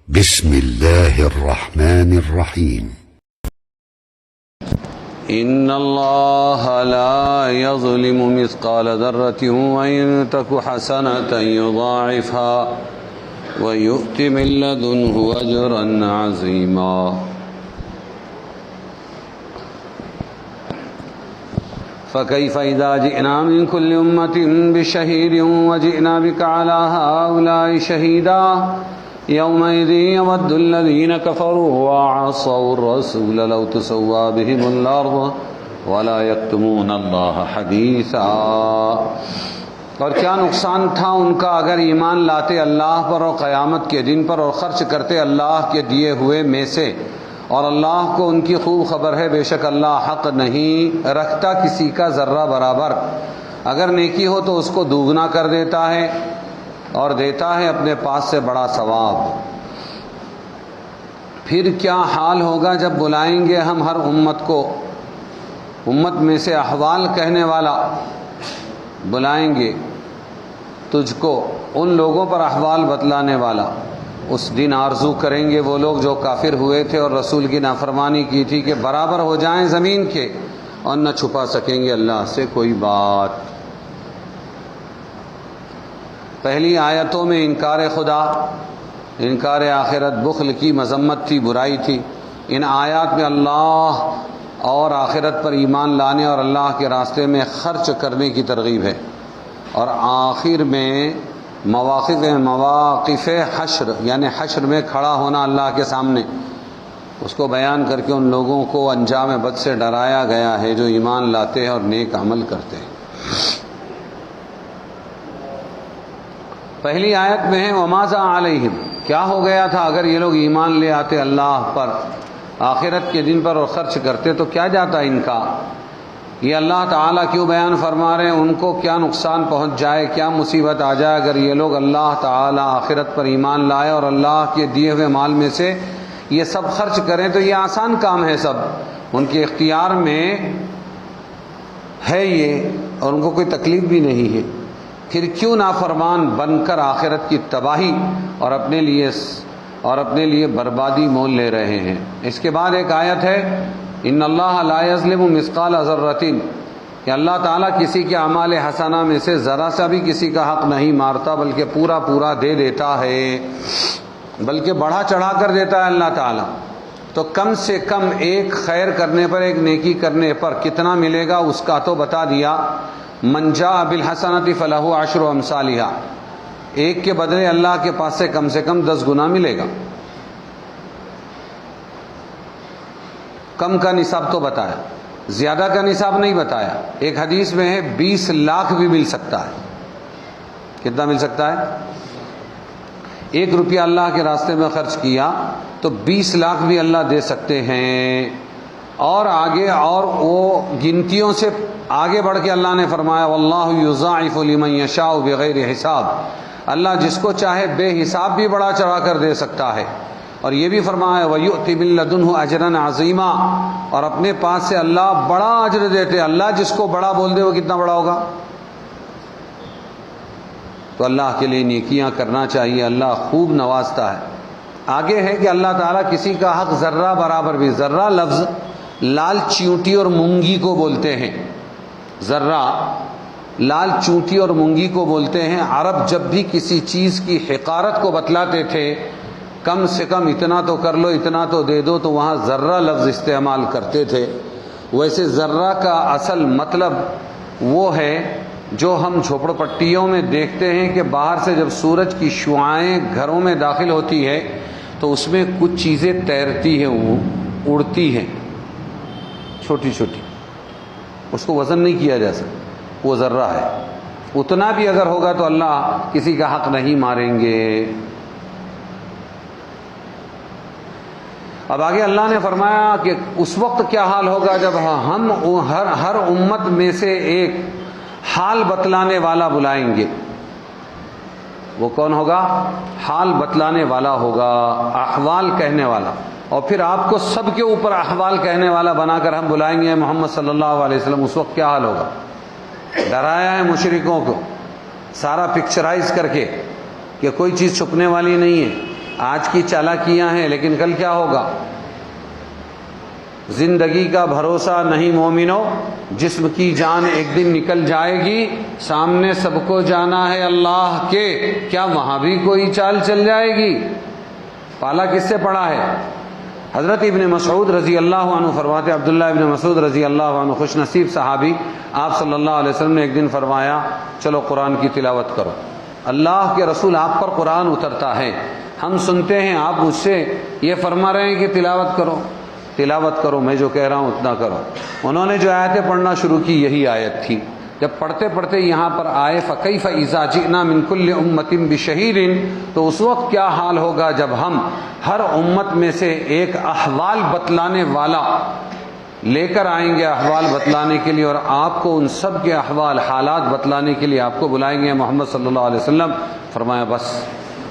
بسم الله الرحمن الرحيم. إن الله لا يظلم مثقال ذرة وإن تك حسنة يضاعفها ويؤت من لدنه أجرا عظيما. فكيف إذا جئنا من كل أمة بشهيد وجئنا بك على هؤلاء شهيدا يومئذ يود الذين كفروا وعصوا الرسول لو تسوى بهم الأرض ولا يكتمون الله حديثا. اور کیا نقصان تھا ان کا اگر ایمان لاتے اللہ پر اور قیامت کے دن پر اور خرچ کرتے اللہ کے دیے ہوئے میں سے، اور اللہ کو ان کی خوب خبر ہے بے شک اللہ حق نہیں رکھتا کسی کا ذرہ برابر. اگر نیکی ہو تو اس کو دوگنا کر دیتا ہے اور دیتا ہے اپنے پاس سے بڑا ثواب. پھر کیا حال ہوگا جب بلائیں گے ہم ہر امت کو، امت میں سے احوال کہنے والا بلائیں گے تجھ کو، ان لوگوں پر احوال بتلانے والا. اس دن آرزو کریں گے وہ لوگ جو کافر ہوئے تھے اور رسول کی نافرمانی کی تھی کہ برابر ہو جائیں زمین کے اور نہ چھپا سکیں گے اللہ سے کوئی بات. پہلی آیتوں میں انکار خدا، انکار آخرت، بخل کی مذمت تھی، برائی تھی. ان آیات میں اللہ اور آخرت پر ایمان لانے اور اللہ کے راستے میں خرچ کرنے کی ترغیب ہے. اور آخر میں مواقف حشر، یعنی حشر میں کھڑا ہونا اللہ کے سامنے، اس کو بیان کر کے ان لوگوں کو انجام بد سے ڈرایا گیا ہے جو ایمان لاتے ہیں اور نیک عمل کرتے ہیں. پہلی آیت میں ہے وَمَاذَا عَلَيْهِمْ، کیا ہو گیا تھا اگر یہ لوگ ایمان لے آتے اللہ پر، آخرت کے دن پر اور خرچ کرتے تو کیا جاتا ان کا. یہ اللہ تعالیٰ کیوں بیان فرما رہے ہیں ان کو کیا نقصان پہنچ جائے، کیا مصیبت آ جائے اگر یہ لوگ اللہ تعالیٰ آخرت پر ایمان لائے اور اللہ کے دیے ہوئے مال میں سے یہ سب خرچ کریں. تو یہ آسان کام ہے، سب ان کے اختیار میں ہے یہ، اور ان کو کوئی تکلیف بھی نہیں ہے. پھر کیوں نافرمان بن کر آخرت کی تباہی اور اپنے لیے بربادی مول لے رہے ہیں. اس کے بعد ایک آیت ہے ان اللہ لا یظلم مثقال ذرۃ، کہ اللہ تعالیٰ کسی کے اعمال حسنہ میں سے ذرا سا بھی کسی کا حق نہیں مارتا بلکہ پورا پورا دے دیتا ہے، بلکہ بڑھا چڑھا کر دیتا ہے اللہ تعالیٰ. تو کم سے کم ایک خیر کرنے پر، ایک نیکی کرنے پر کتنا ملے گا اس کا تو بتا دیا. من جاء بالحسنۃ فلہ عشر امثالھا، ایک کے بدلے اللہ کے پاس سے کم 10 گنا ملے گا. کم کا نصاب تو بتایا، زیادہ کا نصاب نہیں بتایا. ایک حدیث میں ہے 20 لاکھ بھی مل سکتا ہے. کتنا مل سکتا ہے؟ 1 روپیہ اللہ کے راستے میں خرچ کیا تو 20 لاکھ بھی اللہ دے سکتے ہیں. اور آگے اور وہ گنتیوں سے آگے بڑھ کے اللہ نے فرمایا واللہ یضاعف لمن یشاء بغیر حساب، اللہ جس کو چاہے بے حساب بھی بڑا چڑھا کر دے سکتا ہے. اور یہ بھی فرمایا وَيُؤْتِ مِن لَدُنْهُ أَجْرًا عَظِيمًا، اور اپنے پاس سے اللہ بڑا اجر دیتے. اللہ جس کو بڑا بول دے وہ کتنا بڑا ہوگا. تو اللہ کے لیے نیکیاں کرنا چاہیے، اللہ خوب نوازتا ہے. آگے ہے کہ اللہ تعالیٰ کسی کا حق ذرہ برابر بھی، ذرہ لفظ لال چیونٹی اور مونگی کو بولتے ہیں. ذرہ لال چونٹی اور مونگی کو بولتے ہیں. عرب جب بھی کسی چیز کی حقارت کو بتلاتے تھے، کم سے کم اتنا تو کر لو، اتنا تو دے دو، تو وہاں ذرہ لفظ استعمال کرتے تھے. ویسے ذرہ کا اصل مطلب وہ ہے جو ہم جھوپڑ پٹیوں میں دیکھتے ہیں کہ باہر سے جب سورج کی شعاعیں گھروں میں داخل ہوتی ہے تو اس میں کچھ چیزیں تیرتی ہیں، وہ اڑتی ہیں چھوٹی چھوٹی، اس کو وزن نہیں کیا جا سکتا، وہ ذرہ ہے. اتنا بھی اگر ہوگا تو اللہ کسی کا حق نہیں ماریں گے. اب آگے اللہ نے فرمایا کہ اس وقت کیا حال ہوگا جب ہم ہر امت میں سے ایک حال بتلانے والا بلائیں گے. وہ کون ہوگا؟ حال بتلانے والا ہوگا، احوال کہنے والا. اور پھر آپ کو سب کے اوپر احوال کہنے والا بنا کر ہم بلائیں گے محمد صلی اللہ علیہ وسلم. اس وقت کیا حال ہوگا؟ ڈرایا ہے مشرکوں کو سارا پکچرائز کر کے کہ کوئی چیز چھپنے والی نہیں ہے. آج کی چالاکیاں ہیں، لیکن کل کیا ہوگا؟ زندگی کا بھروسہ نہیں مومنو، جسم کی جان ایک دن نکل جائے گی، سامنے سب کو جانا ہے اللہ کے، کیا وہاں بھی کوئی چال چل جائے گی؟ پالا کس سے پڑا ہے؟ حضرت ابن مسعود رضی اللہ عنہ فرماتے، عبداللہ ابن مسعود رضی اللہ عنہ خوش نصیب صحابی، آپ صلی اللہ علیہ وسلم نے ایک دن فرمایا چلو قرآن کی تلاوت کرو، اللہ کے رسول آپ پر قرآن اترتا ہے، ہم سنتے ہیں، آپ مجھ سے یہ فرما رہے ہیں کہ تلاوت کرو، تلاوت کرو، میں جو کہہ رہا ہوں اتنا کرو۔ انہوں نے جو آیتیں پڑھنا شروع کی یہی آیت تھی۔ جب پڑھتے پڑھتے یہاں پر آئے فَكَيْفَ إِذَا جِئْنَا مِن كُلِّ أُمَّةٍ بِشَهِيدٍ، تو اس وقت کیا حال ہوگا جب ہم ہر امت میں سے ایک احوال بتلانے والا لے کر آئیں گے احوال بتلانے کے لیے، اور آپ کو ان سب کے احوال حالات بتلانے کے لیے آپ کو بلائیں گے محمد صلی اللہ علیہ وسلم۔ فرمایا بس،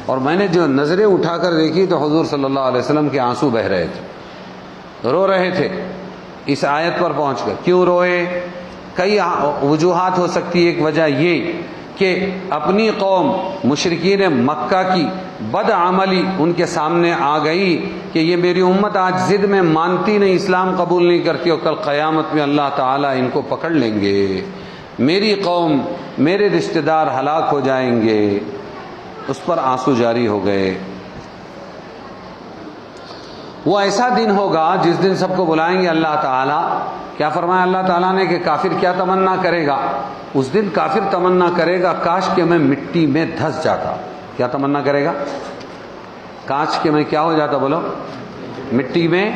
اور میں نے جو نظریں اٹھا کر دیکھی تو حضور صلی اللہ علیہ وسلم کے آنسو بہ رہے تھے، رو رہے تھے اس آیت پر پہنچ کر۔ کیوں روئے؟ کئی وجوہات ہو سکتی ہے۔ ایک وجہ یہ کہ اپنی قوم مشرکین مکہ کی بد عملی ان کے سامنے آ گئی کہ یہ میری امت آج ضد میں مانتی نہیں، اسلام قبول نہیں کرتی، اور کل قیامت میں اللہ تعالیٰ ان کو پکڑ لیں گے، میری قوم میرے رشتہ دار ہلاک ہو جائیں گے، اس پر آنسو جاری ہو گئے۔ وہ ایسا دن ہوگا جس دن سب کو بلائیں گے اللہ تعالیٰ۔ کیا فرمایا اللہ تعالیٰ نے کہ کافر کیا تمنا کرے گا؟ اس دن کافر تمنا کرے گا کاش کہ میں مٹی میں دھس جاتا۔ کیا تمنا کرے گا؟ کاش کہ میں کیا ہو جاتا؟ بولو، مٹی میں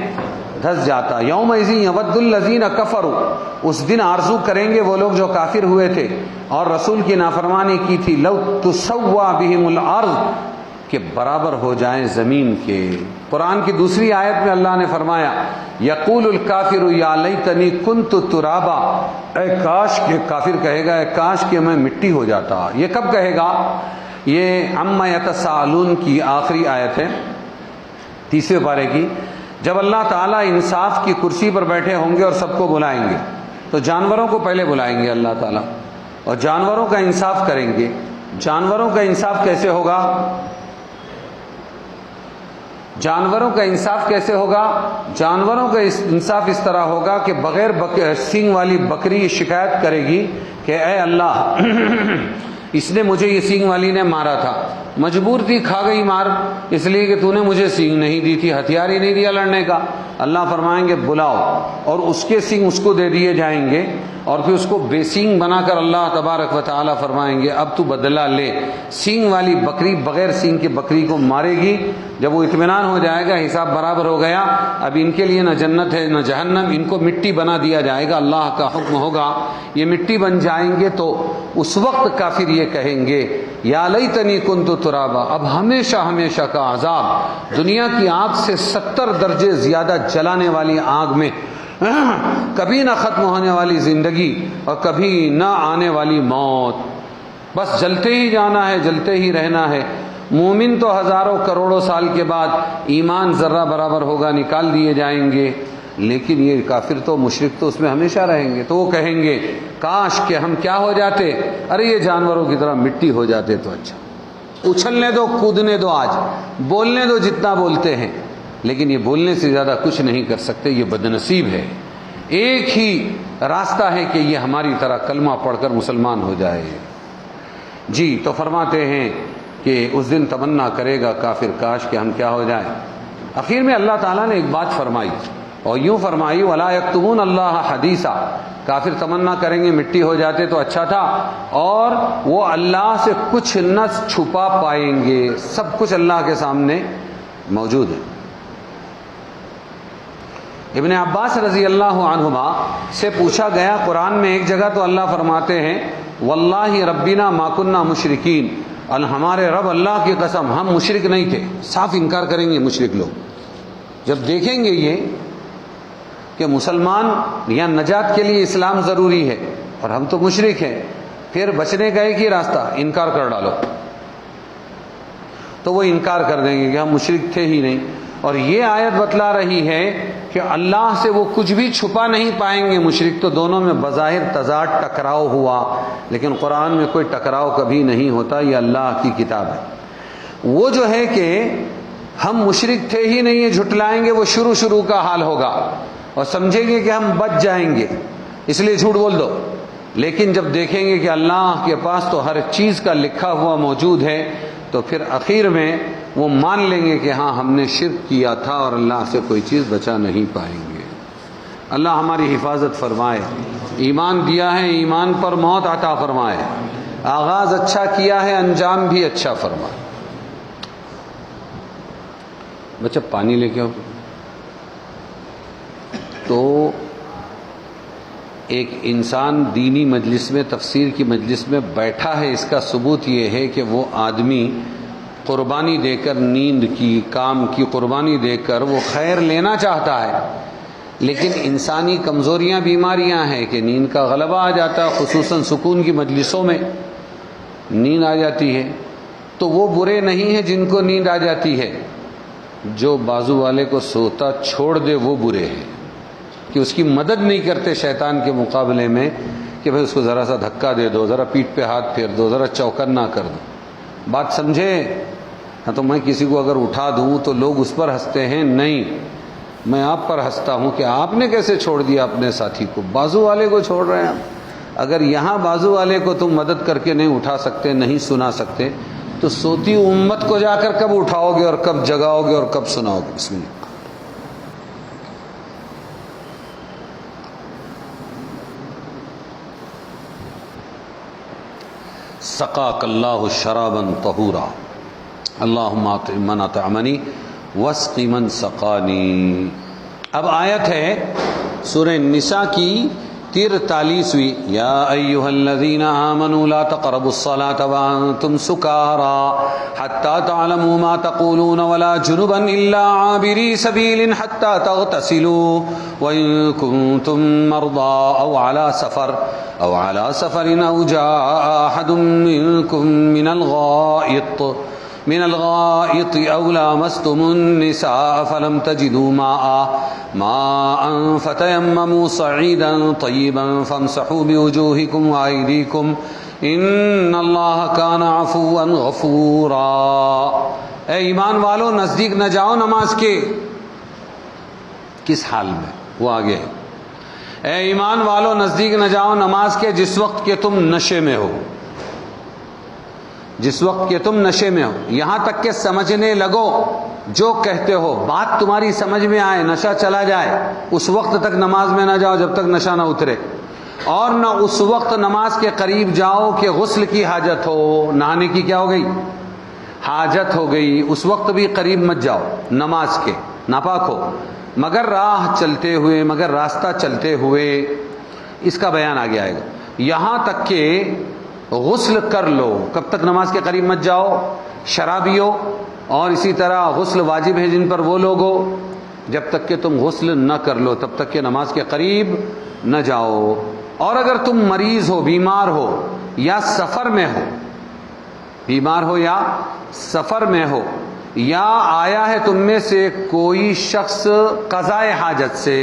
دھس جاتا۔ یومئذ یود الذین کفروا، اس دن آرزو کریں گے وہ لوگ جو کافر ہوئے تھے اور رسول کی نافرمانی کی تھی، لو تسوا بہم الارض، کہ برابر ہو جائیں زمین کے۔ قرآن کی دوسری آیت میں اللہ نے فرمایا یقول الکافر یا لیتنی کنت ترابا، اے کاش کہ کافر کہے گا اے کاش کہ میں مٹی ہو جاتا۔ یہ کب کہے گا؟ یہ عما یتساءلون کی آخری آیت ہے 30ویں پارے کی۔ جب اللہ تعالیٰ انصاف کی کرسی پر بیٹھے ہوں گے اور سب کو بلائیں گے تو جانوروں کو پہلے بلائیں گے اللہ تعالیٰ اور جانوروں کا انصاف کریں گے۔ جانوروں کا انصاف کیسے ہوگا؟ جانوروں کا انصاف کیسے ہوگا؟ جانوروں کا انصاف اس طرح ہوگا کہ بغیر سینگ والی بکری شکایت کرے گی کہ اے اللہ اس نے مجھے یہ سینگ والی نے مارا تھا، مجبور تھی، کھا گئی مار، اس لیے کہ تو نے مجھے سینگ نہیں دی تھی، ہتھیار ہی نہیں دیا لڑنے کا۔ اللہ فرمائیں گے بلاؤ، اور اس کے سینگ اس کو دے دیے جائیں گے، اور پھر اس کو بے سینگ بنا کر اللہ تبارک و تعالیٰ فرمائیں گے اب تو بدلہ لے۔ سینگ والی بکری بغیر سینگ کی بکری کو مارے گی، جب وہ اطمینان ہو جائے گا حساب برابر ہو گیا، اب ان کے لیے نہ جنت ہے نہ جہنم، ان کو مٹی بنا دیا جائے گا، اللہ کا حکم ہوگا یہ مٹی بن جائیں گے۔ تو اس وقت کافر یہ کہیں گے یا لیتنی کنت ترابا، اب ہمیشہ ہمیشہ کا عذاب، دنیا کی آگ سے 70 درجے زیادہ جلانے والی آگ میں، کبھی نہ ختم ہونے والی زندگی اور کبھی نہ آنے والی موت، بس جلتے ہی جانا ہے، جلتے ہی رہنا ہے۔ مومن تو ہزاروں کروڑوں سال کے بعد ایمان ذرہ برابر ہوگا، نکال دیے جائیں گے، لیکن یہ کافر تو مشرک تو اس میں ہمیشہ رہیں گے۔ تو وہ کہیں گے کاش کہ ہم کیا ہو جاتے، ارے یہ جانوروں کی طرح مٹی ہو جاتے تو اچھا، اچھلنے دو، کودنے دو، آج بولنے دو جتنا بولتے ہیں، لیکن یہ بولنے سے زیادہ کچھ نہیں کر سکتے، یہ بدنصیب ہے۔ ایک ہی راستہ ہے کہ یہ ہماری طرح کلمہ پڑھ کر مسلمان ہو جائے۔ جی تو فرماتے ہیں کہ اس دن تمنا کرے گا کافر کاش کہ ہم کیا ہو جائیں۔ آخر میں اللہ تعالیٰ نے ایک بات فرمائی اور یوں فرمائی وَلَا يَكْتُمُونَ اللَّهَ حَدِيثًا، کافر تمنا کریں گے مٹی ہو جاتے تو اچھا تھا، اور وہ اللہ سے کچھ نہ چھپا پائیں گے، سب کچھ اللہ کے سامنے موجود ہے۔ ابن عباس رضی اللہ عنہما سے پوچھا گیا، قرآن میں ایک جگہ تو اللہ فرماتے ہیں واللہ ربنا ما کننا مشرکین، ہمارے رب اللہ کی قسم ہم مشرک نہیں تھے، صاف انکار کریں گے مشرک لوگ جب دیکھیں گے یہ کہ مسلمان یا نجات کے لیے اسلام ضروری ہے اور ہم تو مشرک ہیں، پھر بچنے کا ایک ہی راستہ انکار کر ڈالو، تو وہ انکار کر دیں گے کہ ہم مشرک تھے ہی نہیں۔ اور یہ آیت بتلا رہی ہے کہ اللہ سے وہ کچھ بھی چھپا نہیں پائیں گے مشرک، تو دونوں میں بظاہر تضاد ٹکراؤ ہوا، لیکن قرآن میں کوئی ٹکراؤ کبھی نہیں ہوتا، یہ اللہ کی کتاب ہے۔ وہ جو ہے کہ ہم مشرک تھے ہی نہیں، جھٹلائیں گے وہ شروع کا حال ہوگا اور سمجھیں گے کہ ہم بچ جائیں گے اس لیے جھوٹ بول دو، لیکن جب دیکھیں گے کہ اللہ کے پاس تو ہر چیز کا لکھا ہوا موجود ہے تو پھر اخیر میں وہ مان لیں گے کہ ہاں ہم نے شرک کیا تھا اور اللہ سے کوئی چیز بچا نہیں پائیں گے۔ اللہ ہماری حفاظت فرمائے، ایمان دیا ہے ایمان پر موت عطا فرمائے، آغاز اچھا کیا ہے انجام بھی اچھا فرمائے۔ بچہ پانی لے کے آؤ۔ تو ایک انسان دینی مجلس میں، تفسیر کی مجلس میں بیٹھا ہے، اس کا ثبوت یہ ہے کہ وہ آدمی قربانی دے کر، نیند کی، کام کی قربانی دے کر وہ خیر لینا چاہتا ہے، لیکن انسانی کمزوریاں، بیماریاں ہیں کہ نیند کا غلبہ آ جاتا ہے، خصوصاً سکون کی مجلسوں میں نیند آ جاتی ہے۔ تو وہ برے نہیں ہیں جن کو نیند آ جاتی ہے، جو بازو والے کو سوتا چھوڑ دے وہ برے ہیں، کہ اس کی مدد نہیں کرتے شیطان کے مقابلے میں کہ بھئی اس کو ذرا سا دھکا دے دو، ذرا پیٹھ پہ ہاتھ پھیر دو، ذرا چوکنا کر دو۔ بات سمجھے؟ ہاں، تو میں کسی کو اگر اٹھا دوں تو لوگ اس پر ہنستے ہیں، نہیں، میں آپ پر ہنستا ہوں کہ آپ نے کیسے چھوڑ دیا اپنے ساتھی کو، بازو والے کو چھوڑ رہے ہیں۔ اگر یہاں بازو والے کو تم مدد کر کے نہیں اٹھا سکتے، نہیں سنا سکتے، تو سوتی امت کو جا کر کب اٹھاؤ گے اور کب جگاؤ گے اور کب سناؤ گے؟ بسم اللہ۔ سقاک اللہ شرابا طہورا اللہم اطعم من اطعمنی واسق من سقانی۔ اب آیت ہے سورہ نساء کی 43ویں، یا ایہا الذین آمنوا لا تقربوا الصلاة وانتم سکارا حتی تعلموا ما تقولون ولا جنبا الا عابری سبیل حتی تغتسلوا وان کنتم مرضى او على سفر او جاء احد منکم من الغائط او لامستم النساء فلم تجدوا ماء فتيمموا صعيدا طيبا فامسحوا بوجوهكم وايديكم ان اللہ کان عفوا غفورا۔ اے ایمان والو، نزدیک نہ جاؤ نماز کے۔ کس حال میں؟ وہ آگے ہے، اے ایمان والو نزدیک نہ جاؤ نماز کے جس وقت کہ تم نشے میں ہو، جس وقت کہ تم نشے میں ہو، یہاں تک کہ سمجھنے لگو جو کہتے ہو، بات تمہاری سمجھ میں آئے، نشہ چلا جائے، اس وقت تک نماز میں نہ جاؤ جب تک نشہ نہ اترے، اور نہ اس وقت نماز کے قریب جاؤ کہ غسل کی حاجت ہو، نہانے کی کیا ہو گئی؟ حاجت ہو گئی، اس وقت بھی قریب مت جاؤ نماز کے، ناپاک ہو، مگر راہ چلتے ہوئے، مگر راستہ چلتے ہوئے، اس کا بیان آگے آئے گا، یہاں تک کہ غسل کر لو۔ کب تک نماز کے قریب مت جاؤ؟ شرابیوں، اور اسی طرح غسل واجب ہے جن پر وہ لوگ ہو، جب تک کہ تم غسل نہ کر لو تب تک کہ نماز کے قریب نہ جاؤ۔ اور اگر تم مریض ہو، بیمار ہو یا سفر میں ہو، بیمار ہو یا سفر میں ہو، یا آیا ہے تم میں سے کوئی شخص قضاء حاجت سے،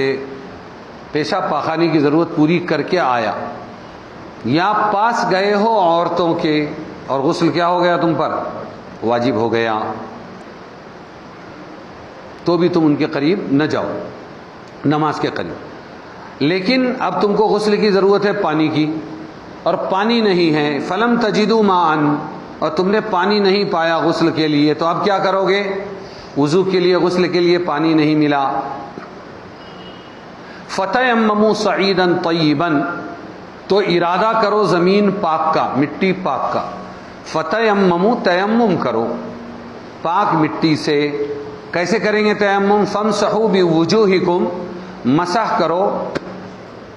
پیشاب پاخانے کی ضرورت پوری کر کے آیا، یا پاس گئے ہو عورتوں کے اور غسل کیا ہو گیا تم پر؟ واجب ہو گیا، تو بھی تم ان کے قریب نہ جاؤ، نماز کے قریب۔ لیکن اب تم کو غسل کی ضرورت ہے، پانی کی، اور پانی نہیں ہے، فلم تجدوا ماء، اور تم نے پانی نہیں پایا غسل کے لیے، تو اب کیا کرو گے؟ وضو کے لیے، غسل کے لیے پانی نہیں ملا، فتیمموا صعیدا طیبا، تو ارادہ کرو زمین پاک کا، مٹی پاک کا، فتیمموا، تیمم کرو پاک مٹی سے۔ کیسے کریں گے تیمم؟ فامسحوا بوجوہکم، مسح کرو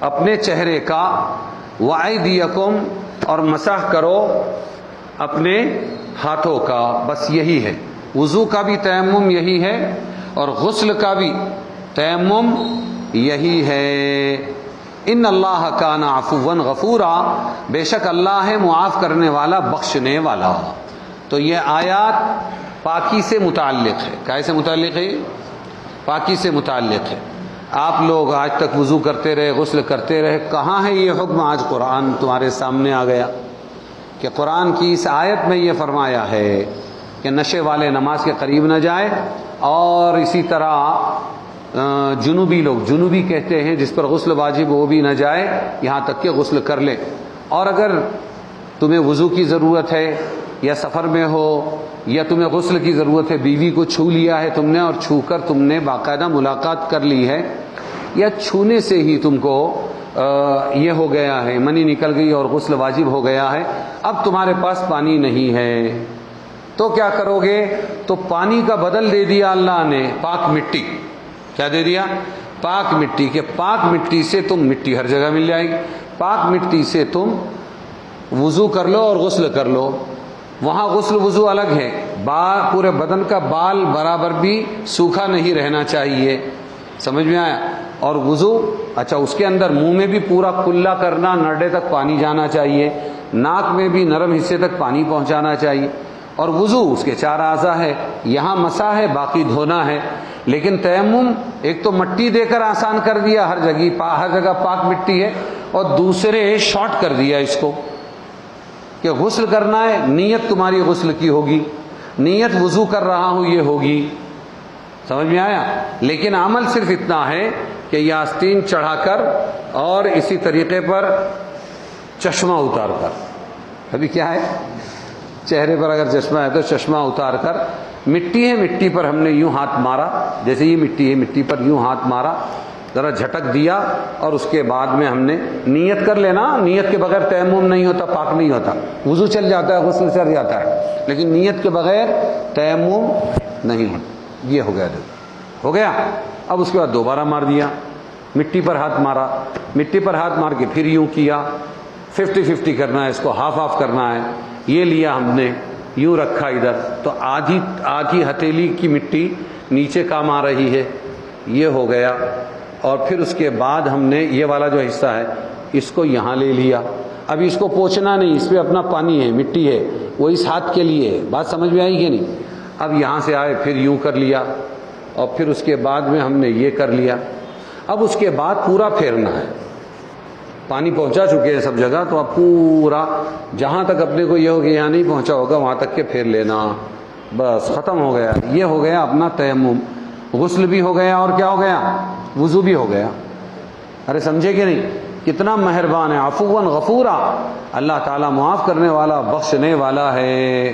اپنے چہرے کا، وایدیکم، اور مسح کرو اپنے ہاتھوں کا، بس یہی ہے۔ وضو کا بھی تیمم یہی ہے اور غسل کا بھی تیمم یہی ہے۔ ان اللہ کان عفوا غفورا، بے شک اللہ ہے معاف کرنے والا، بخشنے والا۔ تو یہ آیات پاکی سے متعلق ہے۔ کائے سے متعلق ہے؟ پاکی سے متعلق ہے۔ آپ لوگ آج تک وضو کرتے رہے، غسل کرتے رہے، کہاں ہے یہ حکم؟ آج قرآن تمہارے سامنے آ گیا کہ قرآن کی اس آیت میں یہ فرمایا ہے کہ نشے والے نماز کے قریب نہ جائے، اور اسی طرح جنوبی لوگ، جنوبی کہتے ہیں جس پر غسل واجب وہ بھی نہ جائے یہاں تک کہ غسل کر لے. اور اگر تمہیں وضو کی ضرورت ہے یا سفر میں ہو یا تمہیں غسل کی ضرورت ہے، بیوی کو چھو لیا ہے تم نے اور چھو کر تم نے باقاعدہ ملاقات کر لی ہے، یا چھونے سے ہی تم کو یہ ہو گیا ہے، منی نکل گئی اور غسل واجب ہو گیا ہے، اب تمہارے پاس پانی نہیں ہے تو کیا کرو گے؟ تو پانی کا بدل دے دیا اللہ نے پاک مٹی. کیا دے دیا؟ پاک مٹی. کہ پاک مٹی سے تم، مٹی ہر جگہ مل جائے گی، پاک مٹی سے تم وضو کر لو اور غسل کر لو. وہاں غسل وضو الگ ہے، پورے بدن کا بال برابر بھی سوکھا نہیں رہنا چاہیے. سمجھ میں آیا؟ اور وضو اچھا اس کے اندر منہ میں بھی پورا کلا کرنا، نرڈے تک پانی جانا چاہیے، ناک میں بھی نرم حصے تک پانی پہنچانا چاہیے. اور وضو اس کے 4 اعضاء ہے، یہاں مسح ہے باقی دھونا ہے. لیکن تیمم ایک تو مٹی دے کر آسان کر دیا، ہر جگہ پاک مٹی ہے، اور دوسرے شارٹ کر دیا اس کو کہ غسل کرنا ہے، نیت تمہاری غسل کی ہوگی، نیت وضو کر رہا ہوں یہ ہوگی. سمجھ میں آیا؟ لیکن عمل صرف اتنا ہے کہ یہ آستین چڑھا کر اور اسی طریقے پر چشمہ اتار کر، ابھی کیا ہے چہرے پر اگر چشمہ ہے تو چشمہ اتار کر، مٹی ہے مٹی پر ہم نے یوں ہاتھ مارا، جیسے یہ مٹی ہے مٹی پر یوں ہاتھ مارا، ذرا جھٹک دیا، اور اس کے بعد میں ہم نے نیت کر لینا. نیت کے بغیر تیمم نہیں ہوتا، پاک نہیں ہوتا. وضو چل جاتا ہے، غسل چل جاتا ہے، لیکن نیت کے بغیر تیمم نہیں ہوتا. یہ ہو گیا، ہو گیا. اب اس کے بعد دوبارہ مار دیا، مٹی پر ہاتھ مارا، مٹی پر ہاتھ مار کے پھر یوں کیا. 50-50 کرنا ہے اس کو، ہاف آف کرنا ہے. یہ لیا ہم نے، یوں رکھا ادھر، تو آدھی ہتھیلی کی مٹی نیچے کام آ رہی ہے، یہ ہو گیا. اور پھر اس کے بعد ہم نے یہ والا جو حصہ ہے اس کو یہاں لے لیا. ابھی اس کو پوچھنا نہیں، اس پہ اپنا پانی ہے، مٹی ہے، وہ اس ہاتھ کے لیے ہے. بات سمجھ میں آئی کہ نہیں؟ اب یہاں سے آئے پھر یوں کر لیا، اور پھر اس کے بعد میں ہم نے یہ کر لیا. اب اس کے بعد پورا پھیرنا ہے، پانی پہنچا چکے ہیں سب جگہ، تو اب پورا جہاں تک اپنے کو یہ ہو کہ یہاں نہیں پہنچا ہوگا وہاں تک کے پھیر لینا، بس ختم ہو گیا. یہ ہو گیا اپنا تیمم. غسل بھی ہو گیا اور کیا ہو گیا؟ وضو بھی ہو گیا. ارے سمجھے کہ نہیں؟ کتنا مہربان ہے، عفواً غفورا، اللہ تعالیٰ معاف کرنے والا بخشنے والا ہے.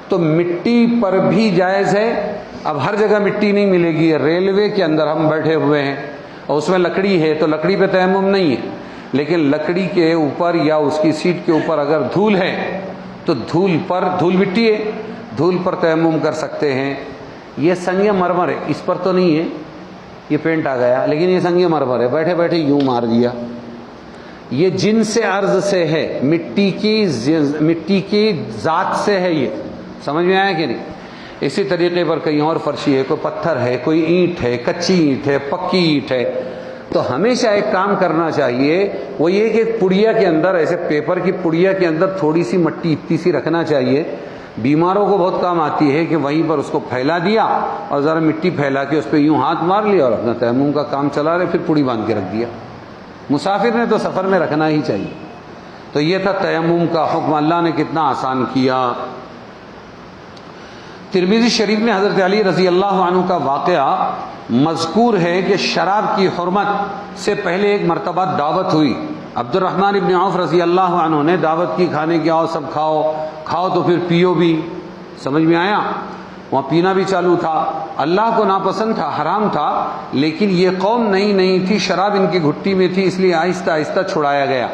تو مٹی پر بھی جائز ہے. اب ہر جگہ مٹی نہیں ملے گی. ریلوے کے اندر ہم بیٹھے ہوئے ہیں اور اس میں لکڑی ہے تو لکڑی پہ تیمم نہیں ہے، لیکن لکڑی کے اوپر یا اس کی سیٹ کے اوپر اگر دھول ہے تو دھول مٹی ہے، دھول پر تیمم کر سکتے ہیں. یہ سنگ مرمر ہے، اس پر تو نہیں ہے، یہ پینٹ آ گیا، لیکن یہ سنگ مرمر ہے، بیٹھے بیٹھے یوں مار دیا. یہ جنس ارض سے ہے، مٹی کی ذات سے ہے. یہ سمجھ میں آیا کہ نہیں؟ اسی طریقے پر کہیں اور فرشی ہے، کوئی پتھر ہے، کوئی اینٹ ہے، کچی اینٹ ہے، پکی اینٹ ہے. تو ہمیشہ ایک کام کرنا چاہیے، وہ یہ کہ پڑیا کے اندر، ایسے پیپر کی پڑیا کے اندر تھوڑی سی مٹی اتنی سی رکھنا چاہیے. بیماروں کو بہت کام آتی ہے کہ وہیں پر اس کو پھیلا دیا اور ذرا مٹی پھیلا کے اس پہ یوں ہاتھ مار لیا اور اپنا تیمم کا کام چلا رہے، پھر پڑی باندھ کے رکھ دیا. مسافر نے تو سفر میں رکھنا ہی چاہیے. تو یہ تھا تیمم کا حکم، اللہ نے کتنا آسان کیا. ترمذی شریف میں حضرت علی رضی اللہ عنہ کا واقعہ مذکور ہے کہ شراب کی حرمت سے پہلے ایک مرتبہ دعوت ہوئی. عبد الرحمن ابن عوف رضی اللہ عنہ نے دعوت کی، کھانے کی، آؤ سب کھاؤ تو پھر پیو بھی. سمجھ میں آیا؟ وہاں پینا بھی چالو تھا. اللہ کو ناپسند تھا، حرام تھا، لیکن یہ قوم نئی تھی، شراب ان کی گھٹی میں تھی، اس لیے آہستہ آہستہ چھڑایا گیا.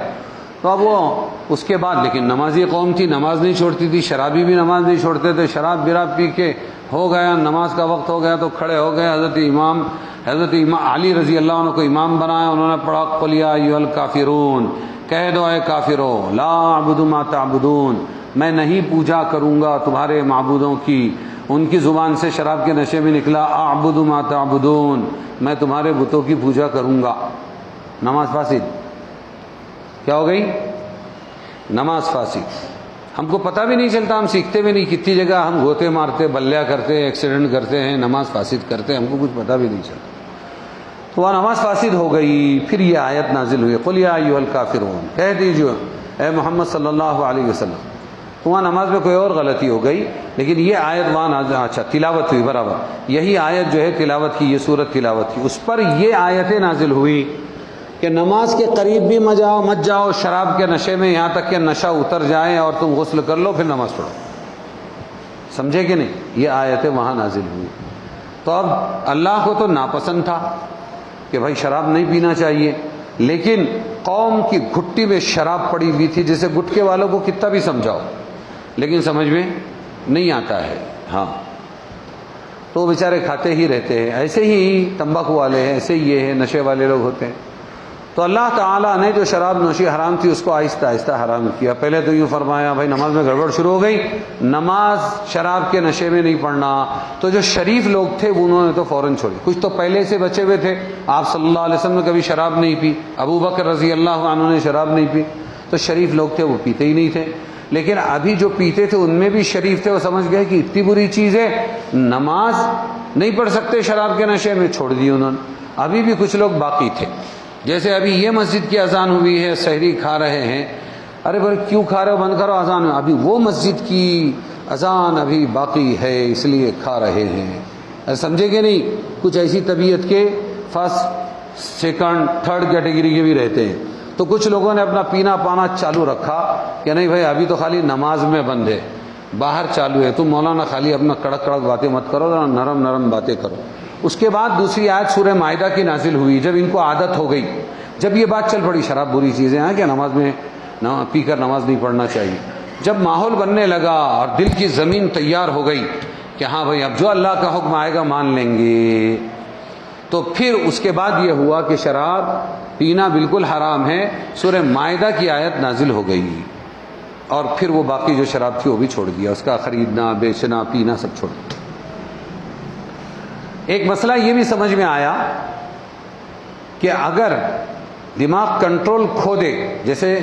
تو اب وہ اس کے بعد، لیکن نمازی قوم تھی، نماز نہیں چھوڑتی تھی، شرابی بھی نماز نہیں چھوڑتے تھے. شراب براب پی کے ہو گیا، نماز کا وقت ہو گیا تو کھڑے ہو گئے. حضرت امام علی رضی اللہ عنہ کو امام بنایا. انہوں نے پڑھا قل یا ایھا الکافرون، کہہ دو اے کافرو، لا اعبد ما تعبدون، میں نہیں پوجا کروں گا تمہارے معبودوں کی. ان کی زبان سے شراب کے نشے میں نکلا اعبد ما تعبدون، میں تمہارے بتوں کی پوجا کروں گا. نماز فاسد. کیا ہو گئی؟ نماز فاسد. ہم کو پتہ بھی نہیں چلتا، ہم سیکھتے بھی نہیں. کتنی جگہ ہم گوتے مارتے، بلیا کرتے ہیں، ایکسیڈنٹ کرتے ہیں، نماز فاسد کرتے ہیں، ہم کو کچھ پتہ بھی نہیں چلتا. تو وہ نماز فاسد ہو گئی. پھر یہ آیت نازل ہوئی قل یا ایھا الکافرون، کہہ دیجیے اے محمد صلی اللہ علیہ وسلم تو وہاں نماز میں کوئی اور غلطی ہو گئی، لیکن یہ آیت وہاں اچھا تلاوت ہوئی برابر، یہی آیت جو ہے تلاوت کی، یہ سورت تلاوت کی، اس پر یہ آیتیں نازل ہوئی کہ نماز کے قریب بھی مت جاؤ شراب کے نشے میں، یہاں تک کہ نشہ اتر جائے اور تم غسل کر لو پھر نماز پڑھو. سمجھے کہ نہیں؟ یہ آیتیں وہاں نازل ہوئی. تو اب اللہ کو تو ناپسند تھا کہ بھائی شراب نہیں پینا چاہیے، لیکن قوم کی گھٹی میں شراب پڑی ہوئی تھی، جیسے گٹکے والوں کو کتنا بھی سمجھاؤ لیکن سمجھ میں نہیں آتا ہے. ہاں تو بیچارے کھاتے ہی رہتے ہیں، ایسے ہی تمباکو والے ہیں، ایسے ہی یہ ہے، نشے والے لوگ ہوتے ہیں. تو اللہ تعالیٰ نے جو شراب نوشی حرام تھی اس کو آہستہ آہستہ حرام کیا. پہلے تو یوں فرمایا بھائی نماز میں گڑبڑ شروع ہو گئی، نماز شراب کے نشے میں نہیں پڑھنا. تو جو شریف لوگ تھے انہوں نے تو فوراً چھوڑی. کچھ تو پہلے سے بچے ہوئے تھے، آپ صلی اللہ علیہ وسلم نے کبھی شراب نہیں پی، ابو بکر رضی اللہ عنہ نے شراب نہیں پی، تو شریف لوگ تھے وہ پیتے ہی نہیں تھے. لیکن ابھی جو پیتے تھے ان میں بھی شریف تھے، وہ سمجھ گئے کہ اتنی بری چیز ہے، نماز نہیں پڑھ سکتے شراب کے نشے میں، چھوڑ دی انہوں نے. ابھی بھی کچھ لوگ باقی تھے، جیسے ابھی یہ مسجد کی اذان ہوئی ہے، سحری کھا رہے ہیں، ارے بھائی کیوں کھا رہے ہو، بند کرو اذان. ابھی وہ مسجد کی اذان ابھی باقی ہے اس لیے کھا رہے ہیں. سمجھے کہ نہیں؟ کچھ ایسی طبیعت کے فرسٹ سیکنڈ تھرڈ کیٹیگری کے بھی رہتے ہیں. تو کچھ لوگوں نے اپنا پینا پانا چالو رکھا کہ نہیں بھائی ابھی تو خالی نماز میں بند ہے، باہر چالو ہے، تم مولانا خالی اپنا کڑک کڑک باتیں مت کرو، نرم نرم باتیں کرو. اس کے بعد دوسری آیت سورہ مائدہ کی نازل ہوئی. جب ان کو عادت ہو گئی، جب یہ بات چل پڑی شراب بری چیزیں ہیں کہ نماز میں پی کر نماز نہیں پڑھنا چاہیے، جب ماحول بننے لگا اور دل کی زمین تیار ہو گئی کہ ہاں بھائی اب جو اللہ کا حکم آئے گا مان لیں گے، تو پھر اس کے بعد یہ ہوا کہ شراب پینا بالکل حرام ہے. سورہ مائدہ کی آیت نازل ہو گئی اور پھر وہ باقی جو شراب تھی وہ بھی چھوڑ دیا، اس کا خریدنا بیچنا پینا سب چھوڑ دیا. ایک مسئلہ یہ بھی سمجھ میں آیا کہ اگر دماغ کنٹرول کھو دے، جیسے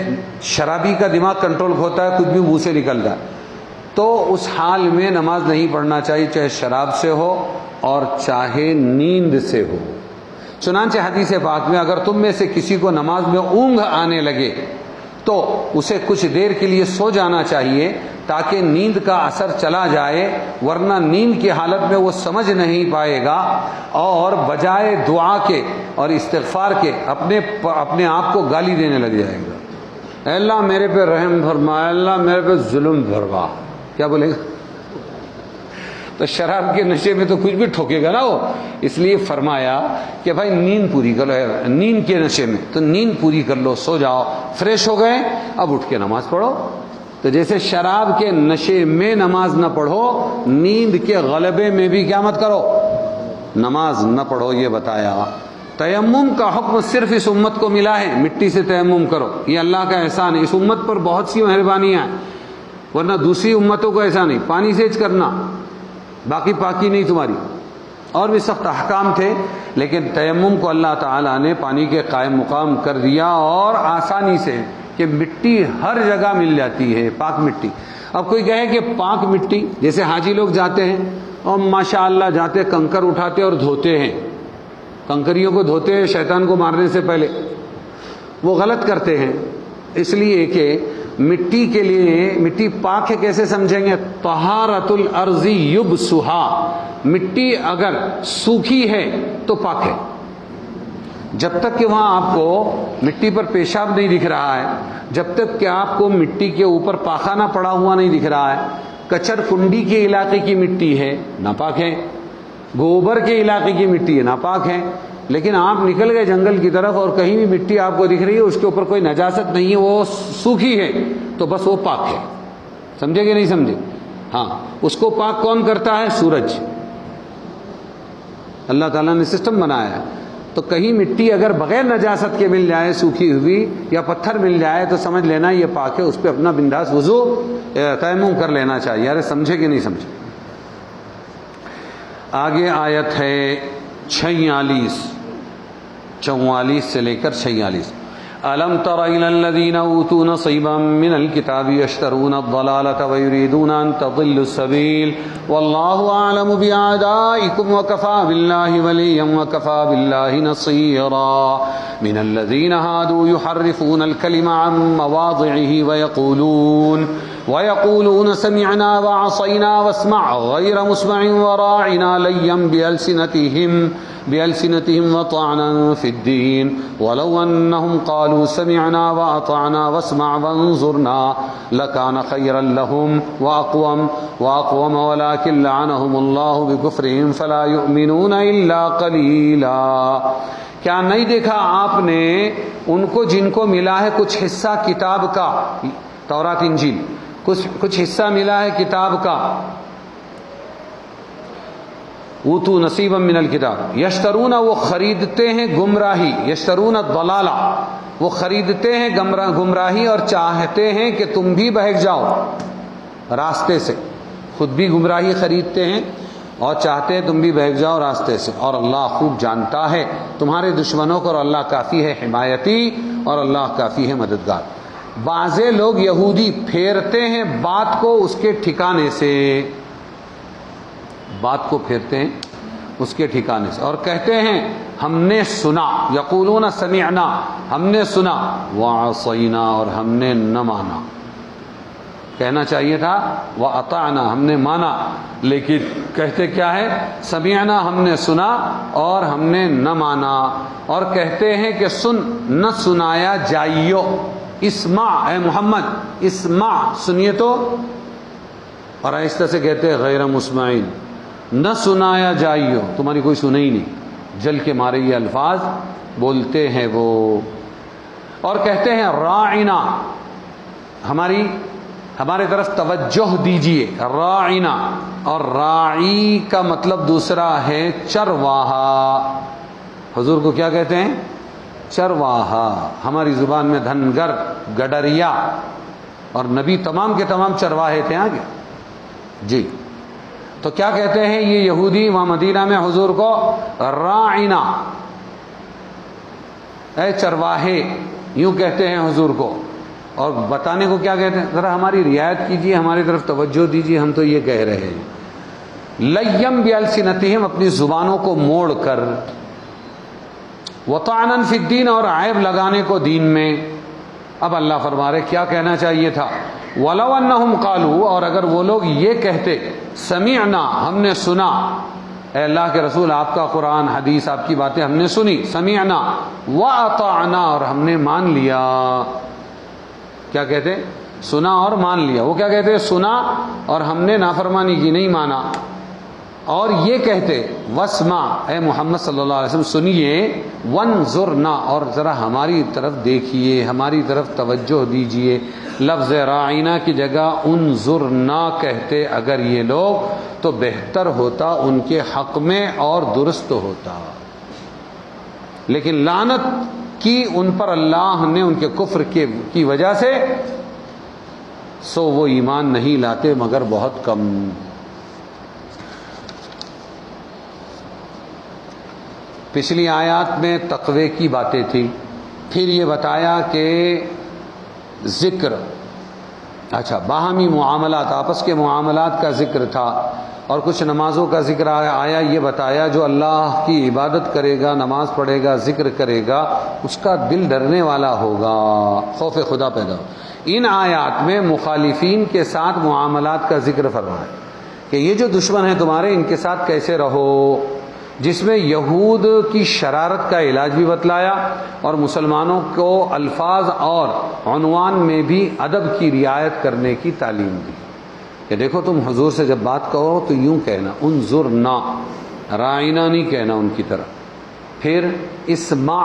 شرابی کا دماغ کنٹرول کھوتا ہے، کچھ بھی منہ سے نکلتا ہے، تو اس حال میں نماز نہیں پڑھنا چاہیے، چاہے شراب سے ہو اور چاہے نیند سے ہو. چنانچہ حدیث پاک میں اگر تم میں سے کسی کو نماز میں اونگ آنے لگے تو اسے کچھ دیر کے لیے سو جانا چاہیے تاکہ نیند کا اثر چلا جائے، ورنہ نیند کی حالت میں وہ سمجھ نہیں پائے گا اور بجائے دعا کے اور استغفار کے اپنے آپ کو گالی دینے لگ جائے گا. اے اللہ میرے پہ رحم فرما، اے اللہ میرے پہ ظلم فرما، کیا بولے گا؟ تو شراب کے نشے میں تو کچھ بھی ٹھوکے گا نا وہ. اس لیے فرمایا کہ بھائی نیند پوری کر لو، نیند کے نشے میں تو نیند پوری کر لو، سو جاؤ، فریش ہو گئے اب اٹھ کے نماز پڑھو. تو جیسے شراب کے نشے میں نماز نہ پڑھو، نیند کے غلبے میں بھی کیا مت کرو، نماز نہ پڑھو. یہ بتایا. تیمم کا حکم صرف اس امت کو ملا ہے، مٹی سے تیمم کرو، یہ اللہ کا احسان ہے. اس امت پر بہت سی مہربانیاں ہیں، ورنہ دوسری امتوں کو ایسا نہیں. پانی سے کرنا، باقی پاکی نہیں تمہاری. اور بھی سخت احکام تھے، لیکن تیمم کو اللہ تعالیٰ نے پانی کے قائم مقام کر دیا، اور آسانی سے کہ مٹی ہر جگہ مل جاتی ہے، پاک مٹی. اب کوئی کہے کہ پاک مٹی، جیسے حاجی لوگ جاتے ہیں اور ماشاءاللہ جاتے کنکر اٹھاتے اور دھوتے ہیں، کنکریوں کو دھوتے ہیں شیطان کو مارنے سے پہلے. وہ غلط کرتے ہیں، اس لیے کہ مٹی کے لیے مٹی پاک ہے کیسے سمجھیں گے؟ طہارت الارض یبسھا، مٹی اگر سوکھی ہے تو پاک ہے. جب تک کہ وہاں آپ کو مٹی پر پیشاب نہیں دکھ رہا ہے، جب تک کہ آپ کو مٹی کے اوپر پاخانہ پڑا ہوا نہیں دکھ رہا ہے، کچر کنڈی کے علاقے کی مٹی ہے ناپاک ہے، گوبر کے علاقے کی مٹی ہے ناپاک ہے. لیکن آپ نکل گئے جنگل کی طرف اور کہیں بھی مٹی آپ کو دکھ رہی ہے، اس کے اوپر کوئی نجاست نہیں ہے، وہ سوکھی ہے، تو بس وہ پاک ہے. سمجھے کہ نہیں سمجھے؟ ہاں، اس کو پاک کون کرتا ہے؟ سورج. اللہ تعالیٰ نے سسٹم بنایا ہے. تو کہیں مٹی اگر بغیر نجاست کے مل جائے سوکھی ہوئی، یا پتھر مل جائے، تو سمجھ لینا یہ پاک ہے، اس پہ اپنا بنداس وضو تیمم کر لینا چاہیے. ارے سمجھے کہ نہیں سمجھے؟ آگے آیت ہے 44 سے لے کر 46. ألم تر إلى الذين أوتوا نصيبا من الكتاب يشترون الضلالة ويريدون أن تضلوا السبيل والله أعلم بأعدائكم وكفى بالله وليا وكفى بالله نصيرا من الذين هادوا يحرفون الكلم عن مواضعه وَيَقُولُونَ سَمِعْنَا وَعَصَيْنَا وَاسْمَعْ غَيْرَ مُسْمَعٍ وَرَاعِنَا لَيًّا بِأَلْسِنَتِهِمْ وَطَعْنًا فِي الدِّينِ وَلَوْ أَنَّهُمْ قَالُوا سَمِعْنَا وَأَطَعْنَا وَاسْمَعْ وَانظُرْنَا لَكَانَ خَيْرًا لَهُمْ وَأَقْوَمَ وَلَكِنْ لَعَنَهُمُ اللَّهُ بِكُفْرِهِمْ فَلَا يُؤْمِنُونَ إِلَّا قَلِيلًا۔ کیا نہیں دیکھا آپ نے ان کو جن کو ملا ہے کچھ حصہ کتاب کا، تورات انجیل، کچھ حصہ ملا ہے کتاب کا، اوتو نصیبا من الکتاب، یشترون وہ خریدتے ہیں گمراہی، یشترون الضلالہ وہ خریدتے ہیں گمراہی اور چاہتے ہیں کہ تم بھی بہک جاؤ راستے سے، خود بھی گمراہی خریدتے ہیں اور چاہتے ہیں تم بھی بہک جاؤ راستے سے، اور اللہ خوب جانتا ہے تمہارے دشمنوں کو، اور اللہ کافی ہے حمایتی، اور اللہ کافی ہے مددگار۔ بعض لوگ یہودی پھیرتے ہیں بات کو اس کے ٹھکانے سے، بات کو پھیرتے ہیں اس کے ٹھکانے سے اور کہتے ہیں ہم نے سنا، یقولون سمعنا ہم نے سنا، وعصینا اور ہم نے نہ مانا، کہنا چاہیے تھا وَأَطَعْنَا ہم نے مانا، لیکن کہتے کیا ہے سمعنا ہم نے سنا اور ہم نے نہ مانا، اور کہتے ہیں کہ سن نہ سنایا جائیو، اسمع اے محمد اسمع سنیے تو، اور آہستہ سے کہتے ہیں غیر مسمعین نہ سنایا جائیو، تمہاری کوئی سنے ہی نہیں، جل کے مارے یہ الفاظ بولتے ہیں وہ، اور کہتے ہیں راعنا ہمارے طرف توجہ دیجئے، راعنا، اور راعی کا مطلب دوسرا ہے چرواہا، حضور کو کیا کہتے ہیں چرواہا، ہماری زبان میں دھنگر، گڈریا، اور نبی تمام کے تمام چرواہے تھے آگے جی۔ تو کیا کہتے ہیں یہ یہودی وہاں مدینہ میں حضور کو راعنا اے چرواہے، یوں کہتے ہیں حضور کو، اور بتانے کو کیا کہتے ہیں ذرا ہماری رعایت کیجیے، ہماری طرف توجہ دیجیے، ہم تو یہ کہہ رہے ہیں، لیم بالسنتہم اپنی زبانوں کو موڑ کر، وطعنا فی الدین اور عیب لگانے کو دین میں۔ اب اللہ فرما رہے کیا کہنا چاہیے تھا، وَلَوْ أَنَّهُمْ قَالُوا اور اگر وہ لوگ یہ کہتے سمعنا ہم نے سنا، اے اللہ کے رسول آپ کا قرآن حدیث آپ کی باتیں ہم نے سنی، سمعنا وَأَطَعْنَا اور ہم نے مان لیا، کیا کہتے سنا اور مان لیا، وہ کیا کہتے سنا اور ہم نے نافرمانی کی نہیں مانا، اور یہ کہتے واسمع اے محمد صلی اللہ علیہ وسلم سنیے، وانظرنا اور ذرا ہماری طرف دیکھیے، ہماری طرف توجہ دیجیے، لفظ راعینا کی جگہ انظرنا کہتے اگر یہ لوگ تو بہتر ہوتا ان کے حق میں اور درست ہوتا، لیکن لعنت کی ان پر اللہ نے ان کے کفر کی وجہ سے، سو وہ ایمان نہیں لاتے مگر بہت کم۔ پچھلی آیات میں تقوی کی باتیں تھی، پھر یہ بتایا کہ ذکر، اچھا باہمی معاملات، آپس کے معاملات کا ذکر تھا، اور کچھ نمازوں کا ذکر آیا، یہ بتایا جو اللہ کی عبادت کرے گا، نماز پڑھے گا، ذکر کرے گا، اس کا دل ڈرنے والا ہوگا، خوف خدا پیدا ہو۔ ان آیات میں مخالفین کے ساتھ معاملات کا ذکر فرمایا کہ یہ جو دشمن ہیں تمہارے ان کے ساتھ کیسے رہو، جس میں یہود کی شرارت کا علاج بھی بتلایا، اور مسلمانوں کو الفاظ اور عنوان میں بھی ادب کی رعایت کرنے کی تعلیم دی کہ دیکھو تم حضور سے جب بات کہو تو یوں کہنا انظرنا، رائنا نہیں کہنا ان کی طرح، پھر اسمع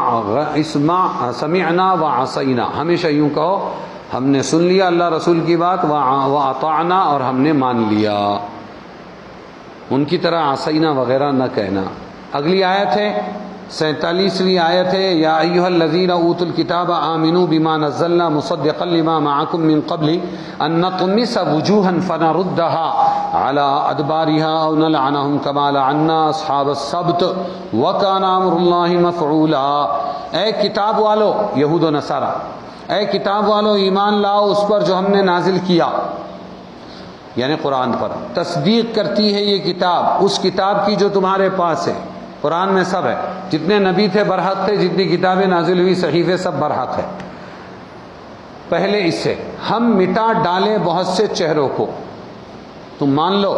سمعنا وعصینا ہمیشہ یوں کہو ہم نے سن لیا اللہ رسول کی بات، واطعنا اور ہم نے مان لیا، ان کی طرح عصینا وغیرہ نہ کہنا۔ اگلی آیت ہے 47ویں آیت ہے، یا ایھا الذین اوتوا الکتاب آمنوا بما نزلنا مصدقا لما معکم من قبل ان نطمس وجوہا فنردها على ادبارها او نلعنهم كما لعنا اصحاب السبت وكان امر اللہ مفعولا۔ اے کتاب والو، یہود و نصارہ، اے کتاب والو ایمان لاؤ اس پر جو ہم نے نازل کیا، یعنی قرآن پر، تصدیق کرتی ہے یہ کتاب اس کتاب کی جو تمہارے پاس ہے، قرآن میں سب ہے، جتنے نبی تھے برحق تھے، جتنی کتابیں نازل ہوئی صحیفے سب برحق ہے۔ پہلے اس سے ہم مٹا ڈالیں بہت سے چہروں کو. تم مان لو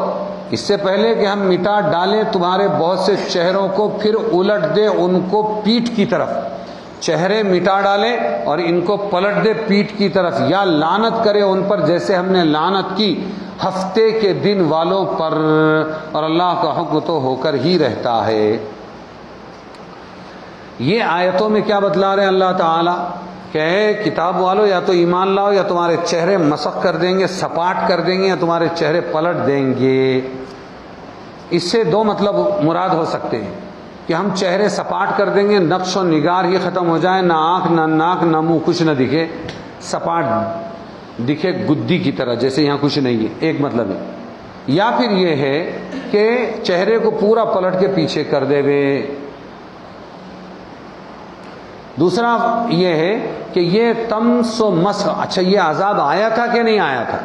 اس سے پہلے کہ ہم مٹا ڈالیں تمہارے بہت سے چہروں کو، پھر الٹ دے ان کو پیٹھ کی طرف. چہرے مٹا ڈالے اور ان کو پلٹ دے پیٹھ کی طرف، یا لعنت کرے ان پر جیسے ہم نے لعنت کی ہفتے کے دن والوں پر، اور اللہ کا حکم تو ہو کر ہی رہتا ہے. یہ آیتوں میں کیا بتلا رہے ہیں اللہ تعالیٰ کہ اے کتاب والو یا تو ایمان لاؤ یا تمہارے چہرے مسخ کر دیں گے، سپاٹ کر دیں گے، یا تمہارے چہرے پلٹ دیں گے. اس سے دو مطلب مراد ہو سکتے ہیں کہ ہم چہرے سپاٹ کر دیں گے، نقش و نگار ہی ختم ہو جائے، نہ آنکھ نہ ناک نہ منہ کچھ نہ دکھے، سپاٹ دکھے گدی کی طرح جیسے یہاں کچھ نہیں ہے، ایک مطلب ہے. یا پھر یہ ہے کہ چہرے کو پورا پلٹ کے پیچھے کر دے وے. دوسرا یہ ہے کہ یہ تمس و مسخ، اچھا یہ عذاب آیا تھا کہ نہیں آیا تھا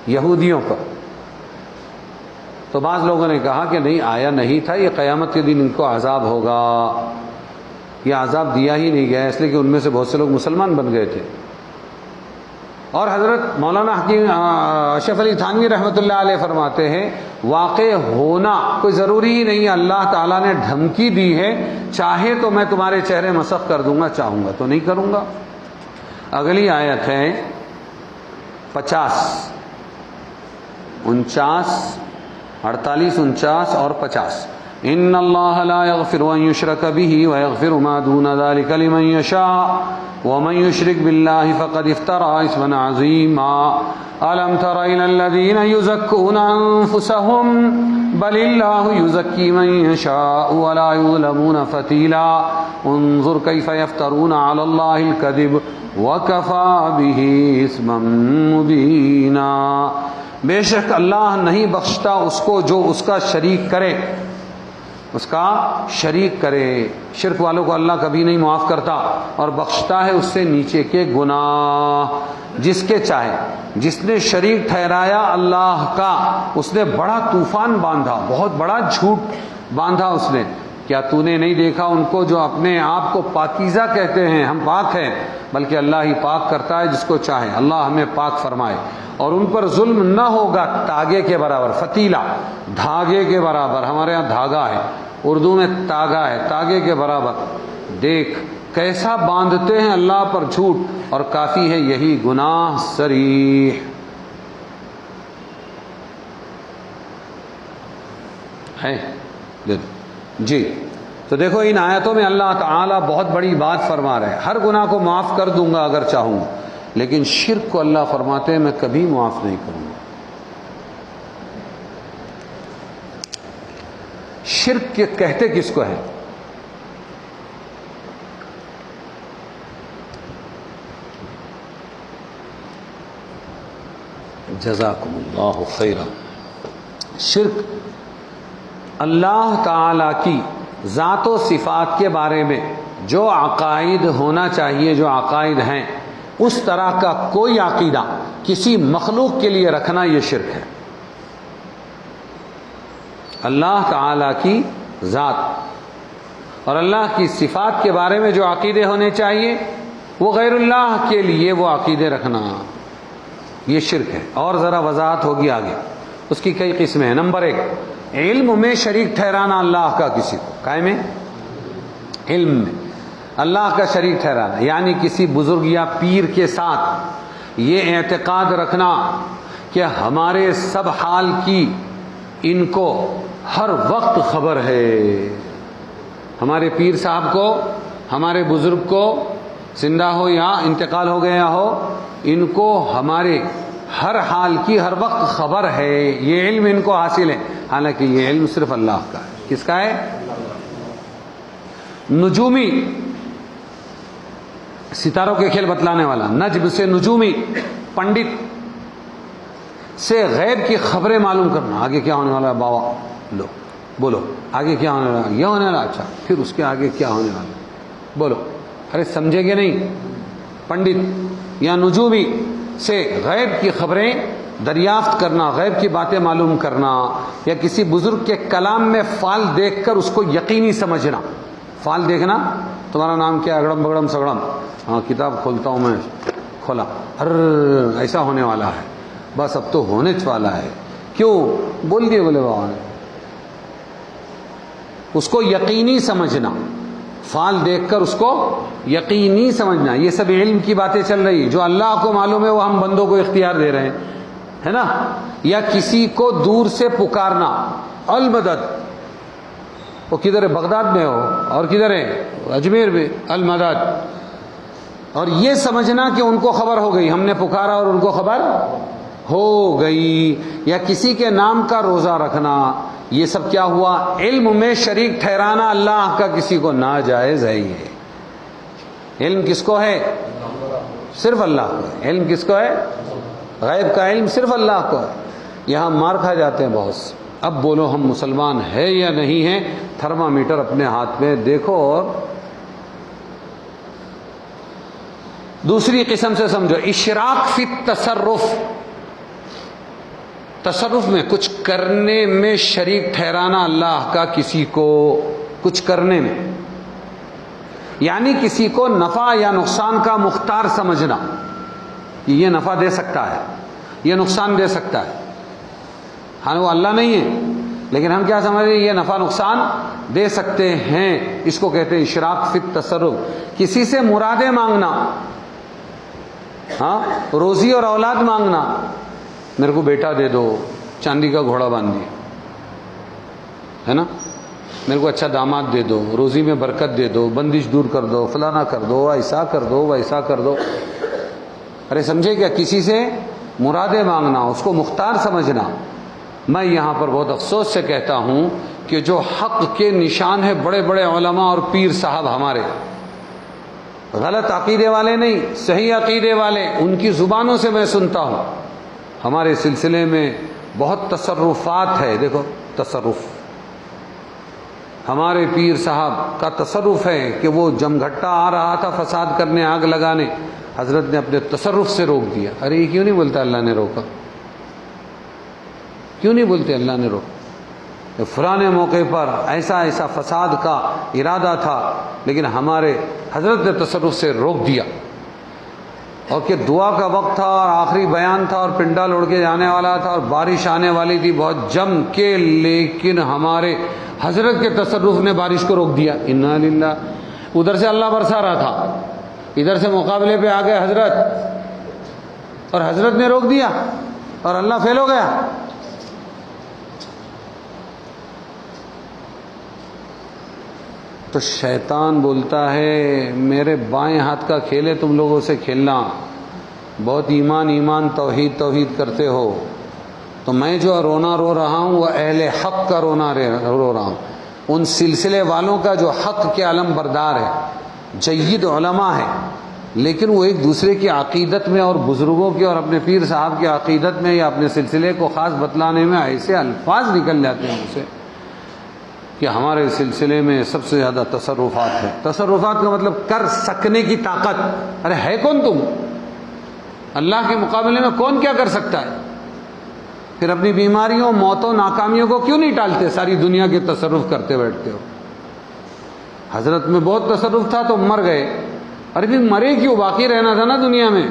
یہودیوں پر؟ تو بعض لوگوں نے کہا کہ نہیں آیا نہیں تھا، یہ قیامت کے دن ان کو عذاب ہوگا. یہ عذاب دیا ہی نہیں گیا اس لیے کہ ان میں سے بہت سے لوگ مسلمان بن گئے تھے. اور حضرت مولانا حکیم اشرف علی تھانوی رحمۃ اللہ علیہ فرماتے ہیں واقع ہونا کوئی ضروری ہی نہیں ہے. اللہ تعالیٰ نے دھمکی دی ہے، چاہے تو میں تمہارے چہرے مسخ کر دوں گا، چاہوں گا تو نہیں کروں گا. اگلی آیت ہے 50، 49، 48، 49 اور 50. ان اللہ لا یغفر ان یشرک به ویغفر ما دون ذلك لمن یشاء ومن یشرک باللہ فقد افترى اثما عظیما. الم تر الى الذین یزکون انفسهم بل اللہ یزکی من یشاء ولا یظلمون فتیلا. انظر کیف یفترون علی اللہ الکذب وکفى به اثما مبینا. بے شک اللہ نہیں بخشتا اس کو جو اس کا شریک کرے، اس کا شریک کرے. شرک والوں کو اللہ کبھی نہیں معاف کرتا، اور بخشتا ہے اس سے نیچے کے گناہ جس کے چاہے. جس نے شریک ٹھہرایا اللہ کا اس نے بڑا طوفان باندھا، بہت بڑا جھوٹ باندھا اس نے. کیا تو نے نہیں دیکھا ان کو جو اپنے آپ کو پاکیزہ کہتے ہیں، ہم پاک ہیں، بلکہ اللہ ہی پاک کرتا ہے جس کو چاہے. اللہ ہمیں پاک فرمائے. اور ان پر ظلم نہ ہوگا تاگے کے برابر. فتیلا دھاگے کے برابر، ہمارے ہاں دھاگا ہے، اردو میں تاگا ہے، تاگے کے برابر. دیکھ کیسا باندھتے ہیں اللہ پر جھوٹ، اور کافی ہے یہی گناہ صریح ہے. جی تو دیکھو ان آیتوں میں اللہ تعالیٰ بہت بڑی بات فرما رہے ہیں. ہر گناہ کو معاف کر دوں گا اگر چاہوں، لیکن شرک کو اللہ فرماتے ہیں میں کبھی معاف نہیں کروں گا. شرک کے کہتے کس کو ہے؟ جزاکم اللہ خیرا. شرک اللہ تعالی کی ذات و صفات کے بارے میں جو عقائد ہونا چاہیے، جو عقائد ہیں، اس طرح کا کوئی عقیدہ کسی مخلوق کے لیے رکھنا یہ شرک ہے. اللہ تعالی کی ذات اور اللہ کی صفات کے بارے میں جو عقیدے ہونے چاہیے وہ غیر اللہ کے لیے وہ عقیدے رکھنا یہ شرک ہے. اور ذرا وضاحت ہوگی آگے. اس کی کئی قسمیں ہیں. نمبر 1 علم میں شریک ٹھہرانا اللہ کا کسی کو. قائم ہے علم میں اللہ کا شریک ٹھہرانا، یعنی کسی بزرگ یا پیر کے ساتھ یہ اعتقاد رکھنا کہ ہمارے سب حال کی ان کو ہر وقت خبر ہے. ہمارے پیر صاحب کو، ہمارے بزرگ کو، زندہ ہو یا انتقال ہو گیا ہو، ان کو ہمارے ہر حال کی ہر وقت خبر ہے. یہ علم ان کو حاصل ہے، حالانکہ یہ علم صرف اللہ کا ہے. کس کا ہے؟ نجومی، ستاروں کے کھیل بتلانے والا. نجم سے نجومی، پنڈت سے غیب کی خبریں معلوم کرنا. آگے کیا ہونے والا ہے بابا؟ لو بولو آگے کیا ہونے والا؟ یہ ہونے والا. اچھا پھر اس کے آگے کیا ہونے والا؟ بولو. ارے سمجھے گے نہیں؟ پنڈت یا نجومی سے غیب کی خبریں دریافت کرنا، غیب کی باتیں معلوم کرنا، یا کسی بزرگ کے کلام میں فال دیکھ کر اس کو یقینی سمجھنا. فال دیکھنا، تمہارا نام کیا؟ اگڑم بگڑم سگڑم. ہاں کتاب کھولتا ہوں میں، کھولا ایسا ہونے والا ہے، بس اب تو ہونے والا ہے. کیوں بول دیے بولے بابا نے. اس کو یقینی سمجھنا، فعال دیکھ کر اس کو یقینی سمجھنا. یہ سب علم کی باتیں چل رہی، جو اللہ کو معلوم ہے وہ ہم بندوں کو اختیار دے رہے ہیں، ہے نا. یا کسی کو دور سے پکارنا، المدد. وہ کدھر ہے؟ بغداد میں ہو، اور کدھر ہے؟ اجمیر میں. المدد. اور یہ سمجھنا کہ ان کو خبر ہو گئی، ہم نے پکارا اور ان کو خبر ہو گئی. یا کسی کے نام کا روزہ رکھنا، یہ سب کیا ہوا؟ علم میں شریک ٹھہرانا اللہ کا کسی کو ناجائز ہے. یہ علم کس کو ہے؟ صرف اللہ کو ہے. علم کس کو ہے؟ غیب کا علم صرف اللہ کو ہے. یہاں مار کھا جاتے ہیں بہت سے. اب بولو ہم مسلمان ہیں یا نہیں ہیں؟ تھرمامیٹر اپنے ہاتھ میں دیکھو اور دوسری قسم سے سمجھو. اشراق فی التصرف، تصرف میں کچھ کرنے میں شریک ٹھہرانا اللہ کا کسی کو کچھ کرنے میں، یعنی کسی کو نفع یا نقصان کا مختار سمجھنا کہ یہ نفع دے سکتا ہے، یہ نقصان دے سکتا ہے. ہاں وہ اللہ نہیں ہے، لیکن ہم کیا سمجھ رہے ہیں؟ یہ نفع نقصان دے سکتے ہیں. اس کو کہتے ہیں اشراق فی التصرف. کسی سے مرادیں مانگنا، ہاں روزی اور اولاد مانگنا. میرے کو بیٹا دے دو، چاندی کا گھوڑا باندھ دی، ہے نا. میرے کو اچھا داماد دے دو، روزی میں برکت دے دو، بندش دور کر دو، فلانا کر دو، ایسا کر دو، ویسا کر دو. ارے سمجھے کیا؟ کسی سے مرادیں مانگنا، اس کو مختار سمجھنا. میں یہاں پر بہت افسوس سے کہتا ہوں کہ جو حق کے نشان ہے بڑے بڑے علماء اور پیر صاحب ہمارے، غلط عقیدے والے نہیں، صحیح عقیدے والے، ان کی زبانوں سے میں سنتا ہوں ہمارے سلسلے میں بہت تصرفات ہے. دیکھو تصرف، ہمارے پیر صاحب کا تصرف ہے کہ وہ جمگھٹا آ رہا تھا فساد کرنے، آگ لگانے، حضرت نے اپنے تصرف سے روک دیا. ارے یہ کیوں نہیں بولتا اللہ نے روکا؟ کیوں نہیں بولتے اللہ نے روکا؟ فلانے موقع پر ایسا ایسا فساد کا ارادہ تھا، لیکن ہمارے حضرت نے تصرف سے روک دیا. اور کہ دعا کا وقت تھا اور آخری بیان تھا اور پنڈال اڑ کے جانے والا تھا اور بارش آنے والی تھی بہت جم کے، لیکن ہمارے حضرت کے تصرف نے بارش کو روک دیا. انا للہ. ادھر سے اللہ برسا رہا تھا، ادھر سے مقابلے پہ آ گئے حضرت، اور حضرت نے روک دیا اور اللہ فیل ہو گیا. تو شیطان بولتا ہے میرے بائیں ہاتھ کا کھیل ہے تم لوگوں سے کھیلنا، بہت ایمان ایمان توحید توحید کرتے ہو. تو میں جو رونا رو رہا ہوں وہ اہل حق کا رونا رو رہا ہوں، ان سلسلے والوں کا جو حق کے علم بردار ہے، جید علماء ہے، لیکن وہ ایک دوسرے کی عقیدت میں اور بزرگوں کی اور اپنے پیر صاحب کی عقیدت میں یا اپنے سلسلے کو خاص بتلانے میں ایسے الفاظ نکل جاتے ہیں اسے کہ ہمارے سلسلے میں سب سے زیادہ تصرفات ہے. تصرفات کا مطلب کر سکنے کی طاقت. ارے ہے کون تم؟ اللہ کے مقابلے میں کون کیا کر سکتا ہے؟ پھر اپنی بیماریوں، موتوں، ناکامیوں کو کیوں نہیں ٹالتے؟ ساری دنیا کے تصرف کرتے بیٹھتے ہو. حضرت میں بہت تصرف تھا تو مر گئے. ارے بھی مرے کیوں؟ باقی رہنا تھا نا دنیا میں،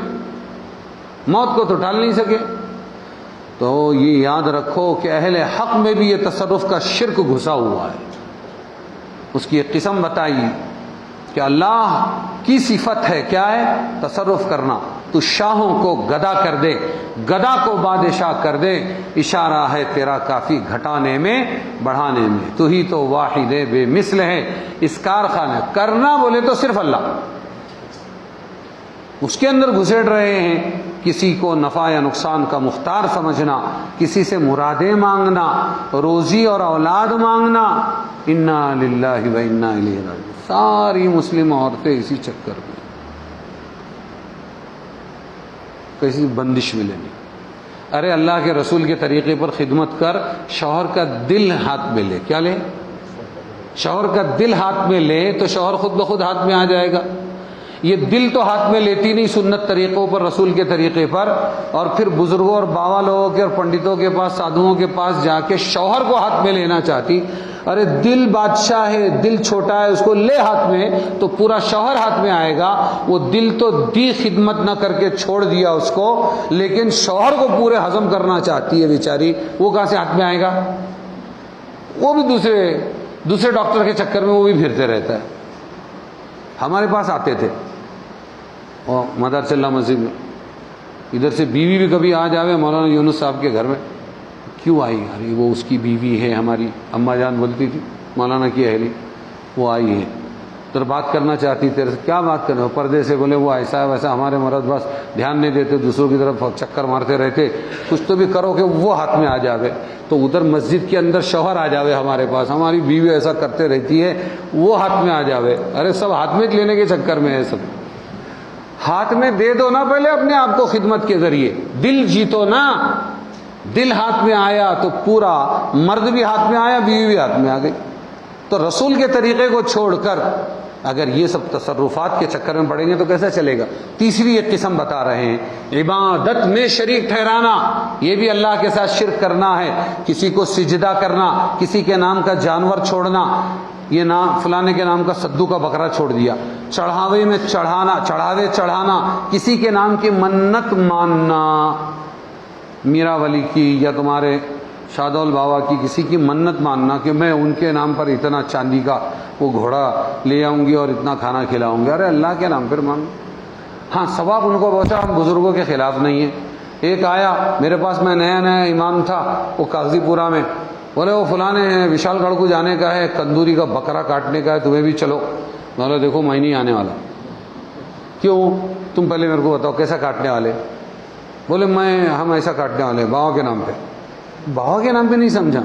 موت کو تو ٹال نہیں سکے. تو یہ یاد رکھو کہ اہل حق میں بھی یہ تصرف کا شرک گھسا ہوا ہے. اس کی ایک قسم بتائی کہ اللہ کی صفت ہے، کیا ہے؟ تصرف کرنا. تو شاہوں کو گدا کر دے، گدا کو بادشاہ کر دے، اشارہ ہے تیرا کافی گھٹانے میں بڑھانے میں. تو ہی تو واحد بے مثل ہے اس کارخانے. کرنا بولے تو صرف اللہ، اس کے اندر گھسیٹ رہے ہیں. کسی کو نفع یا نقصان کا مختار سمجھنا، کسی سے مرادیں مانگنا، روزی اور اولاد مانگنا. انا للہ و انا الیہ راجعون. ساری مسلم عورتیں اسی چکر میں، کسی بندش ملے نہیں. ارے اللہ کے رسول کے طریقے پر خدمت کر، شوہر کا دل ہاتھ میں لے. کیا لے؟ شوہر کا دل ہاتھ میں لے تو شوہر خود بخود ہاتھ میں آ جائے گا. یہ دل تو ہاتھ میں لیتی نہیں سنت طریقوں پر، رسول کے طریقے پر، اور پھر بزرگوں اور باوا لوگوں کے اور پنڈتوں کے پاس، سادھوؤں کے پاس جا کے شوہر کو ہاتھ میں لینا چاہتی. ارے دل بادشاہ ہے، دل چھوٹا ہے، اس کو لے ہاتھ میں تو پورا شوہر ہاتھ میں آئے گا. وہ دل تو دی خدمت نہ کر کے چھوڑ دیا اس کو، لیکن شوہر کو پورے ہضم کرنا چاہتی ہے بیچاری، وہ کہاں سے ہاتھ میں آئے گا؟ وہ بھی دوسرے ڈاکٹر کے چکر میں وہ بھی پھرتے رہتا ہے. ہمارے پاس آتے تھے اور مدر چلہ مسجد میں، ادھر سے بیوی بھی کبھی آ جاوے مولانا یونس صاحب کے گھر میں. کیوں آئی؟ ارے وہ اس کی بیوی ہے، ہماری اماں جان بولتی تھی مولانا کی اہلی، وہ آئی ہے تو بات کرنا چاہتی. تیرے سے کیا بات کرنا؟ پردے سے بولے وہ ایسا ہے ویسا، ہمارے مرد بس دھیان نہیں دیتے، دوسروں کی طرف چکر مارتے رہتے، کچھ تو بھی کرو کہ وہ ہاتھ میں آ جاوے. تو ادھر مسجد کے اندر شوہر آ جاوے ہمارے پاس، ہماری بیوی ایسا کرتے رہتی ہے، وہ ہاتھ میں آ جاوے. ارے سب ہاتھ میں لینے کے چکر میں ہے. سب ہاتھ میں دے دو نا پہلے اپنے آپ کو خدمت کے ذریعے، دل جیتو نا. دل ہاتھ میں آیا تو پورا مرد بھی ہاتھ میں آیا، بیوی بھی ہاتھ میں آ گئی. تو رسول کے طریقے کو چھوڑ کر اگر یہ سب تصرفات کے چکر میں پڑیں گے تو کیسے چلے گا؟ تیسری ایک قسم بتا رہے ہیں، عبادت میں شریک ٹھہرانا. یہ بھی اللہ کے ساتھ شرک کرنا ہے. کسی کو سجدہ کرنا، کسی کے نام کا جانور چھوڑنا، یہ نام فلانے کے نام کا سدو کا بکرا چھوڑ دیا. چڑھاوے میں چڑھاوے چڑھانا، کسی کے نام کی منت ماننا، میرا ولی کی یا تمہارے شادول بابا کی کسی کی منت ماننا کہ میں ان کے نام پر اتنا چاندی کا وہ گھوڑا لے آؤں گی اور اتنا کھانا کھلاؤں گی. ارے اللہ کے نام پر مانگو. ہاں ثواب ان کو پہنچا، ہم بزرگوں کے خلاف نہیں ہیں. ایک آیا میرے پاس، میں نیا امام تھا، وہ کاغذی پورا میں، بولے وہ فلانے وشال گڑھ کو جانے کا ہے، کندوری کا بکرا کاٹنے کا ہے، تمہیں بھی چلو. بولے دیکھو میں نہیں آنے والا. کیوں؟ تم پہلے میرے کو بتاؤ کیسا کاٹنے والے؟ بولے ہم ایسا کاٹنے والے بابا کے نام پہ. بابا کے نام پہ نہیں سمجھا.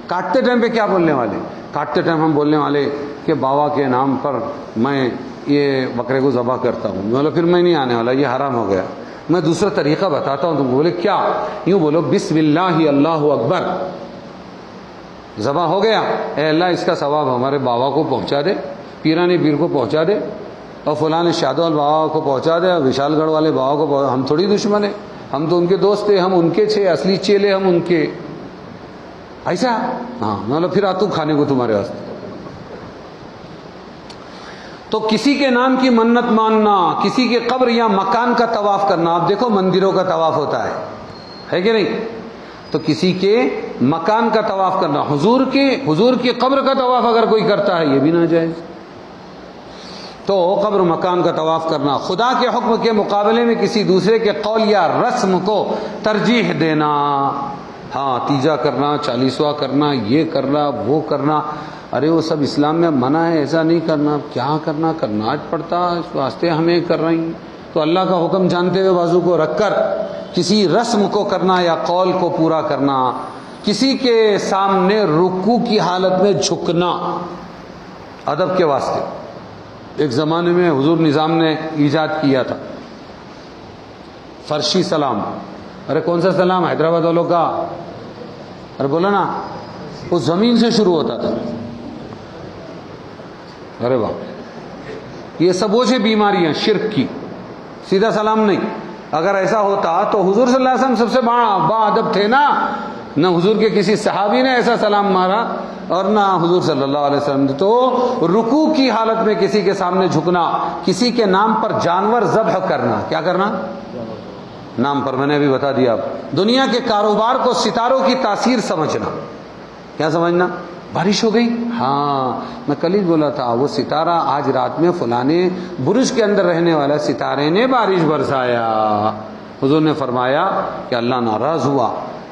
کاٹتے ٹائم پہ کیا بولنے والے؟ کاٹتے ٹائم ہم بولنے والے کہ بابا کے نام پر میں یہ بکرے کو ذبح کرتا ہوں. بولے پھر میں نہیں آنے والا، یہ حرام ہو گیا. میں دوسرا طریقہ بتاتا ہوں تم کو. بولے کیا؟ یوں بولو بسم اللہ اللہ اکبر، ذبح ہو گیا. اے اللہ اس کا ثواب ہمارے بابا کو پہنچا دے، پیرانی پیر کو پہنچا دے، اور فلاں شادول بابا کو پہنچا دے، اور وشال گڑھ والے بابا کو پہنچا. ہم تھوڑی دشمن ہیں، ہم تو ان کے دوست تھے، ہم ان کے تھے، اصلی چیلے ہم ان کے. ایسا؟ ہاں. مطلب پھر آتو کھانے کو تمہارے واسطے. تو کسی کے نام کی منت ماننا، کسی کے قبر یا مکان کا طواف کرنا. آپ دیکھو مندروں کا طواف ہوتا ہے کہ نہیں؟ تو کسی کے مکان کا طواف کرنا، حضور کی قبر کا طواف اگر کوئی کرتا ہے یہ بھی ناجائز. تو قبر مکان کا طواف کرنا، خدا کے حکم کے مقابلے میں کسی دوسرے کے قول یا رسم کو ترجیح دینا. ہاں تیجا کرنا، چالیسواں کرنا، یہ کرنا وہ کرنا، ارے وہ سب اسلام میں منع ہے، ایسا نہیں کرنا. کیا کرنا پڑتا اس واسطے ہمیں کر رہی ہیں. تو اللہ کا حکم جانتے ہوئے بازو کو رکھ کر کسی رسم کو کرنا یا قول کو پورا کرنا. کسی کے سامنے رکوع کی حالت میں جھکنا ادب کے واسطے. ایک زمانے میں حضور نظام نے ایجاد کیا تھا فرشی سلام. ارے کون سا سلام؟ حیدرآباد والوں کا. ارے بولا نا، وہ زمین سے شروع ہوتا تھا. ارے واہ، یہ سب وہ سے بیماریاں شرک کی. سیدھا سلام نہیں. اگر ایسا ہوتا تو حضور صلی اللہ علیہ وسلم سب سے با ادب تھے نا. نہ حضور کے کسی صحابی نے ایسا سلام مارا اور نہ حضور صلی اللہ علیہ وسلم. تو رکوع کی حالت میں کسی کے سامنے جھکنا، کسی کے نام پر جانور ذبح کرنا. کیا کرنا؟ نام پر. میں نے ابھی بتا دیا. دنیا کے کاروبار کو ستاروں کی تاثیر سمجھنا. کیا سمجھنا؟ بارش ہو گئی، ہاں میں کل ہی بولا تھا وہ ستارہ آج رات میں فلانے برج کے اندر رہنے والا ستارے نے بارش برسایا. حضور نے فرمایا کہ اللہ ناراض ہوا.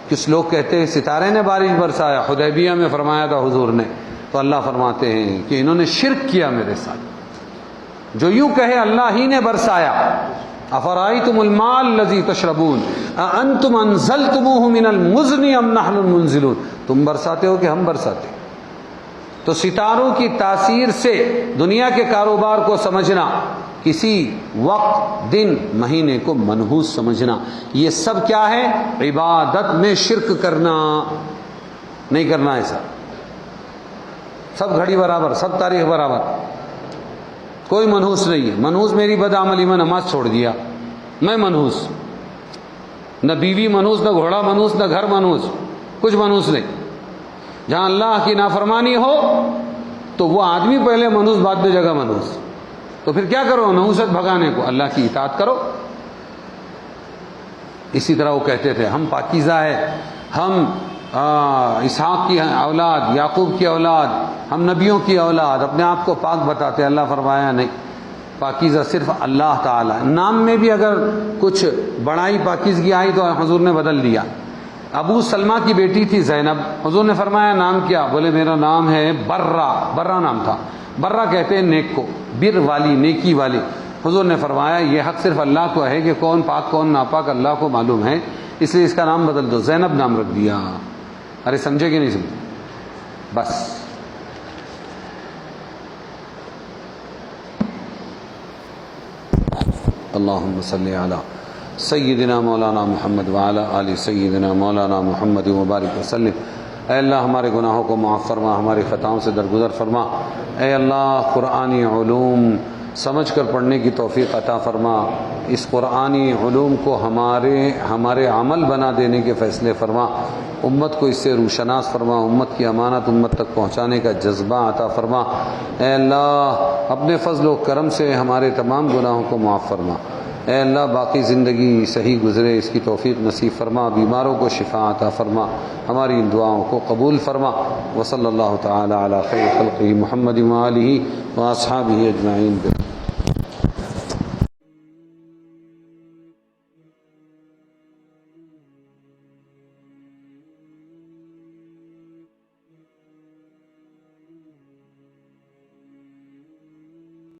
کچھ لوگ کہتے ہیں ستارے نے بارش برسایا، حدیبیہ میں فرمایا تھا حضور نے. تو اللہ فرماتے ہیں کہ انہوں نے شرک کیا میرے ساتھ. جو یوں کہے اللہ ہی نے برسایا. افرائیتم الماء الذی تشربون اانتم انزلتموہ من المزن ام نحن المنزلون. تم برساتے ہو کہ ہم برساتے؟ تو ستاروں کی تاثیر سے دنیا کے کاروبار کو سمجھنا، کسی وقت دن مہینے کو منحوس سمجھنا، یہ سب کیا ہے؟ عبادت میں شرک کرنا. نہیں کرنا ایسا. سب گھڑی برابر، سب تاریخ برابر، کوئی منحوس نہیں ہے. منحوس میری بدعملی میں نماز چھوڑ دیا، میں منحوس. نہ بیوی منحوس، نہ گھوڑا منحوس، نہ گھر منحوس، کچھ منحوس نہیں. جہاں اللہ کی نافرمانی ہو تو وہ آدمی پہلے منحوس بعد میں جگہ منحوس، تو پھر کیا کرو نحوست بھگانے کو، اللہ کی اطاعت کرو۔ اسی طرح وہ کہتے تھے ہم پاکیزہ ہے، ہم اسحاق کی اولاد، یعقوب کی اولاد، ہم نبیوں کی اولاد، اپنے آپ کو پاک بتاتے۔ اللہ فرمایا نہیں، پاکیزہ صرف اللہ تعالیٰ۔ نام میں بھی اگر کچھ بڑائی پاکیزگی آئی تو حضور نے بدل دیا۔ ابو سلمہ کی بیٹی تھی زینب، حضور نے فرمایا نام کیا؟ بولے میرا نام ہے برہ، برہ نام تھا، برہ کہتے ہیں نیک کو، بر والی، نیکی والی۔ حضور نے فرمایا یہ حق صرف اللہ کو ہے کہ کون پاک کون ناپاک اللہ کو معلوم ہے، اس لیے اس کا نام بدل دو، زینب نام رکھ دیا۔ ارے سمجھے کہ نہیں سمجھے؟ بس اللہم صلی علی سیدنا مولانا محمد وعلی آل سیدنا مولانا محمد مبارک وسلم۔ اے اللہ ہمارے گناہوں کو معاف فرما، ہماری خطاؤں سے درگزر فرما۔ اے اللہ قرآنی علوم سمجھ کر پڑھنے کی توفیق عطا فرما، اس قرآنی علوم کو ہمارے عمل بنا دینے کے فیصلے فرما، امت کو اس سے روشناس فرما، امت کی امانت امت تک پہنچانے کا جذبہ عطا فرما۔ اے اللہ اپنے فضل و کرم سے ہمارے تمام گناہوں کو معاف فرما۔ اے اللہ باقی زندگی صحیح گزرے اس کی توفیق نصیب فرما، بیماروں کو شفا عطا فرما، ہماری ان دعاؤں کو قبول فرما۔ وصلی اللہ تعالی علی خیر خلقہ محمد وآلہ واصحابہ اجمعین۔